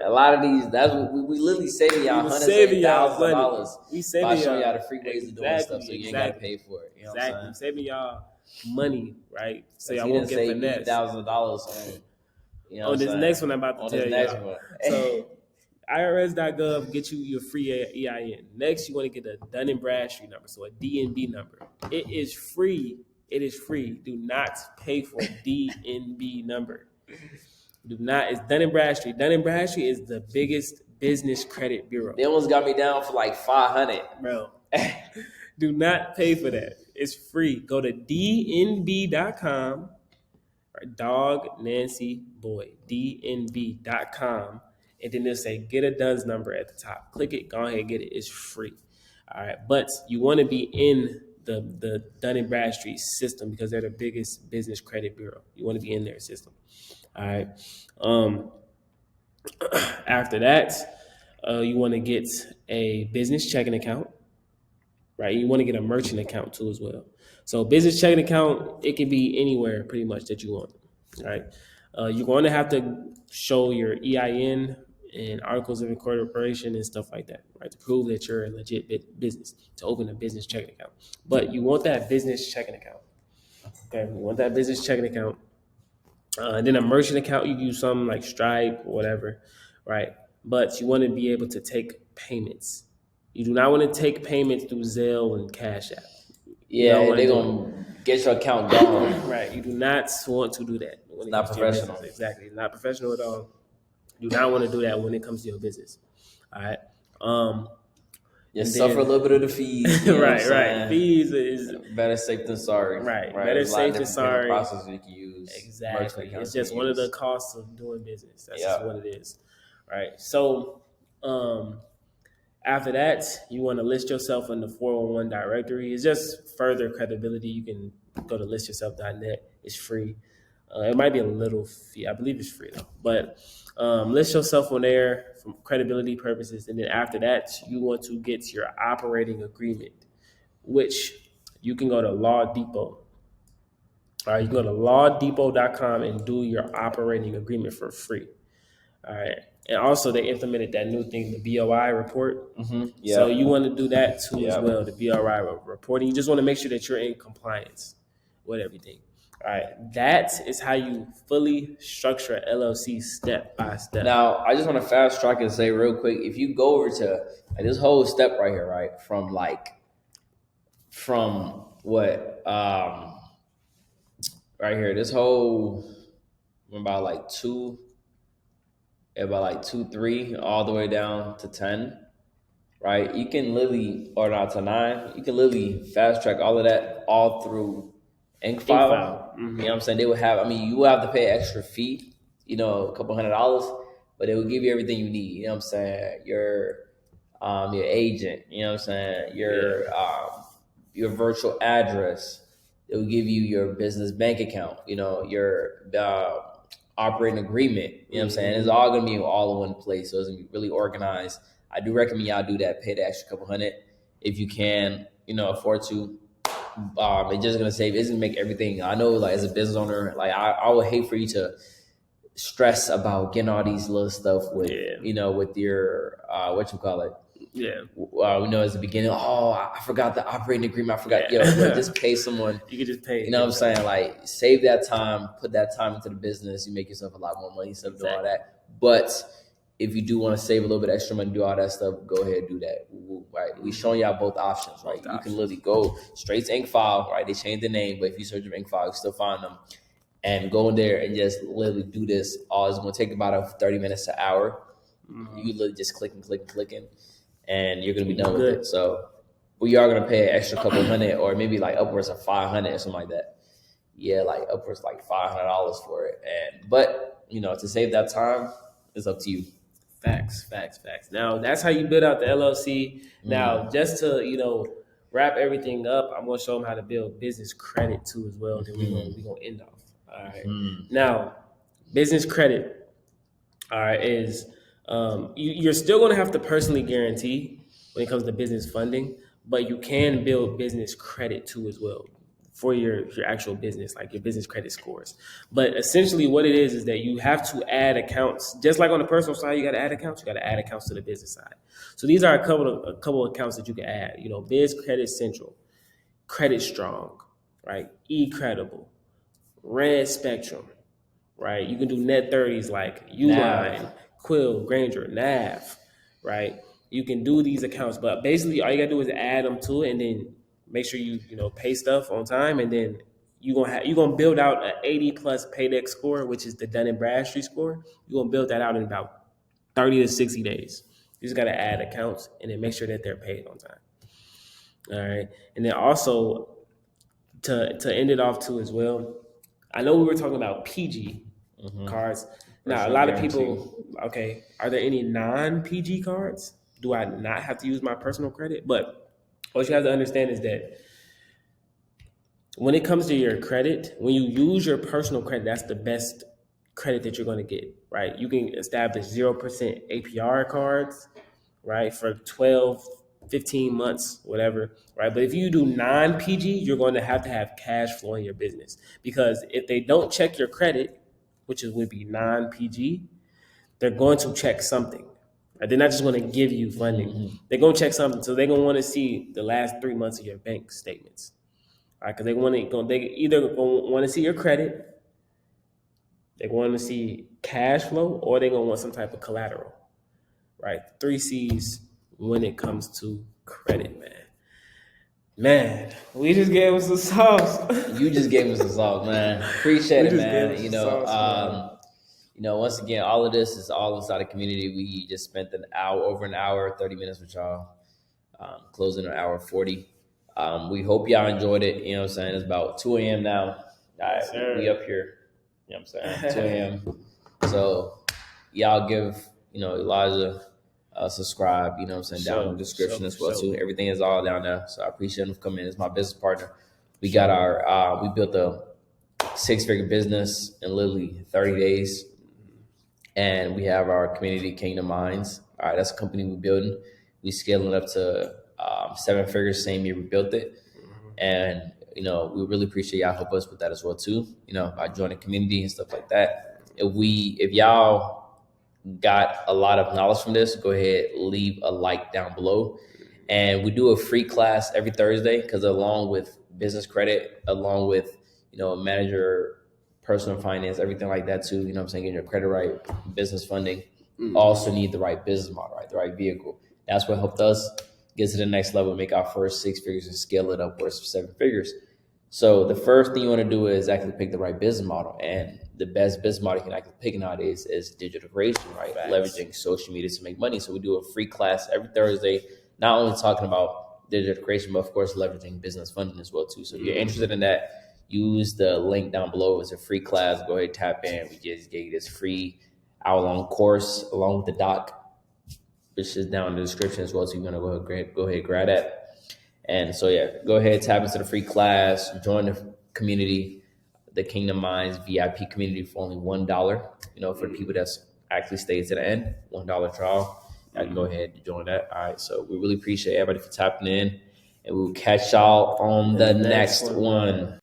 A lot of these, that's what we literally saving y'all hundreds of thousands of dollars. We saving by showing y'all the free ways of doing stuff, so you ain't gotta pay for it. You know exactly. What I'm saving y'all money, right? So y'all he won't get finessed. $8,000 on. On this next one I'm about to tell you. So IRS.gov get you your free EIN. Next, you want to get a Dun & Bradstreet number, so a DNB number. It is free. It is free. Do not pay for a DNB number. Do not. It's Dun & Bradstreet. Dun & Bradstreet is the biggest business credit bureau. They almost got me down for like $500, bro. Do not pay for that. It's free. Go to dnb.com, or dog Nancy boy, dnb.com, and then they'll say get a DUNS number at the top. Click it, go ahead and get it. It's free. All right. But you want to be in the Dun & Bradstreet system because they're the biggest business credit bureau. You want to be in their system. All right. After that, you want to get a business checking account, right? You want to get a merchant account too as well. So business checking account, it can be anywhere pretty much that you want, right? You're going to have to show your EIN and articles of incorporation and stuff like that, right? To prove that you're a legit business to open a business checking account. But you want that business checking account, okay? You want that business checking account. And then a merchant account, you use something like Stripe or whatever, right? But you want to be able to take payments. You do not want to take payments through Zelle and Cash App. Yeah, they're going to get your account gone. Right. You do not want to do that. It's not professional. Exactly. It's not professional at all. You do not want to do that when it comes to your business. All right. Just suffer a little bit of the fees. You know right. Fees is better safe than sorry. Right. Better safe than sorry. Process we can use. Exactly. It's just one of the costs of doing business. That's just what it is. Right. So, after that, you want to list yourself in the 401 directory. It's just further credibility. You can go to listyourself.net. It's free. It might be a little fee. I believe it's free though. But list yourself on there for credibility purposes. And then after that, you want to get your operating agreement, which you can go to Law Depot. All right, you can go to lawdepot.com and do your operating agreement for free. All right. And also they implemented that new thing, the BOI report. Mm-hmm. So you want to do that too as well, the BOI reporting. You just want to make sure that you're in compliance with everything. All right. That is how you fully structure an LLC step by step. Now, I just want to fast track and say real quick, if you go over to this whole step right here, right, from what, right here, this whole, about 2, 3, all the way down to 10, right? You can literally, or not to 9, you can literally fast track all of that all through ink file. Mm-hmm. You know what I'm saying? They would have, you will have to pay an extra fee, a couple $100, but they will give you everything you need. You know what I'm saying? Your agent, you know what I'm saying? Your virtual address. It will give you your business bank account, your operating agreement. You know what I'm saying? It's all going to be all in one place. So it's going to be really organized. I do recommend y'all do that. Pay the extra couple $100 if you can, afford to. It's just going to save. It's going to make everything. I know, as a business owner, I would hate for you to stress about getting all these little stuff with, with your, Yeah. As the beginning, I forgot the operating agreement. I forgot. Just pay someone. You can just pay. You know what I'm saying? Save that time, put that time into the business. You make yourself a lot more money instead of doing all that. But if you do want to save a little bit extra money, do all that stuff, go ahead and do that. Right? We showing y'all both options, right? You can literally go straight to ink file, right? They changed the name, but if you search your ink file, you still find them. And go in there and just literally do this. It's going to take about 30 minutes to an hour. Mm-hmm. You literally just clicking, and you're going to be done with it. So we are going to pay an extra couple $100 or maybe upwards of $500 or something like that. Yeah, upwards $500 for it. But to save that time, it's up to you. Facts. Now, that's how you build out the LLC. Now, just to, wrap everything up, I'm going to show them how to build business credit too as well. Then we're going to end off. All right. Now, business credit, all right, is you're still going to have to personally guarantee when it comes to business funding, but you can build business credit too as well for your actual business, like your business credit scores. But essentially what it is that you have to add accounts. Just like on the personal side, you got to add accounts. You got to add accounts to the business side. So these are a couple of accounts that you can add. Biz Credit Central, Credit Strong, right? eCredible, Red Spectrum, right? You can do net 30s like Uline, Quill, Granger, Nav, right? You can do these accounts, but basically all you gotta do is add them to it, and then make sure you pay stuff on time, and then you're gonna build out an 80+ paydex score, which is the Dun & Bradstreet score. You're gonna build that out in about 30 to 60 days. You just gotta add accounts and then make sure that they're paid on time. All right. And then also to end it off too as well, I know we were talking about PG cards. Now, a Personal lot of guarantee. people, okay, are there any non-PG cards? Do I not have to use my personal credit? But what you have to understand is that when it comes to your credit, when you use your personal credit, that's the best credit that you're going to get, right? You can establish 0% APR cards, right, for 12, 15 months, whatever, right? But if you do non-PG, you're going to have cash flow in your business, because if they don't check your credit, which would be non-PG, they're going to check something. Right? They're not just going to give you funding. They're going to check something. So they're going to want to see the last 3 months of your bank statements. Right, because they either want to see your credit, they want to see cash flow, or they're gonna want some type of collateral. Right, 3 C's when it comes to credit, man. Man, we just gave us the sauce. You just gave us the sauce, man. Appreciate it, man. Once again, all of this is all inside the community. We just spent over an hour, 30 minutes with y'all, closing an hour 40. We hope y'all enjoyed it. You know what I'm saying? It's about 2 a.m. now. We up here. You know what I'm saying? 2 a.m. So y'all give, Elijah subscribe, you know what I'm saying, down in the description as well too. Everything is all down there. So I appreciate him for coming in. It's my business partner. We got we built a 6-figure business in literally 30 days. And we have our community, Kingdom Minds. All right, that's a company we're building. We scaling up to 7 figures same year we built it. And, we really appreciate y'all help us with that as well too, by joining community and stuff like that. If y'all got a lot of knowledge from this, go ahead, leave a like down below. And we do a free class every Thursday, because along with business credit, along with, manager, personal finance, everything like that too, you know what I'm saying, getting your credit right, business funding, also need the right business model, right, the right vehicle. That's what helped us get to the next level, make our first 6 figures and scale it upwards to 7 figures. So the first thing you want to do is actually pick the right business model. And the best business model you can actually pick nowadays is digital creation, right? Facts. Leveraging social media to make money. So we do a free class every Thursday, not only talking about digital creation, but of course, leveraging business funding as well too. So if you're interested in that, use the link down below. It's a free class. Go ahead, tap in. We just gave you this free hour-long course along with the doc, which is down in the description as well. So you're going to go ahead, grab that. And so, go ahead, tap into the free class, join the community, the Kingdom Minds VIP community for only $1, for people that's actually stayed to the end, $1 trial. I can go ahead and join that. All right, so we really appreciate everybody for tapping in, and we'll catch y'all on the next one.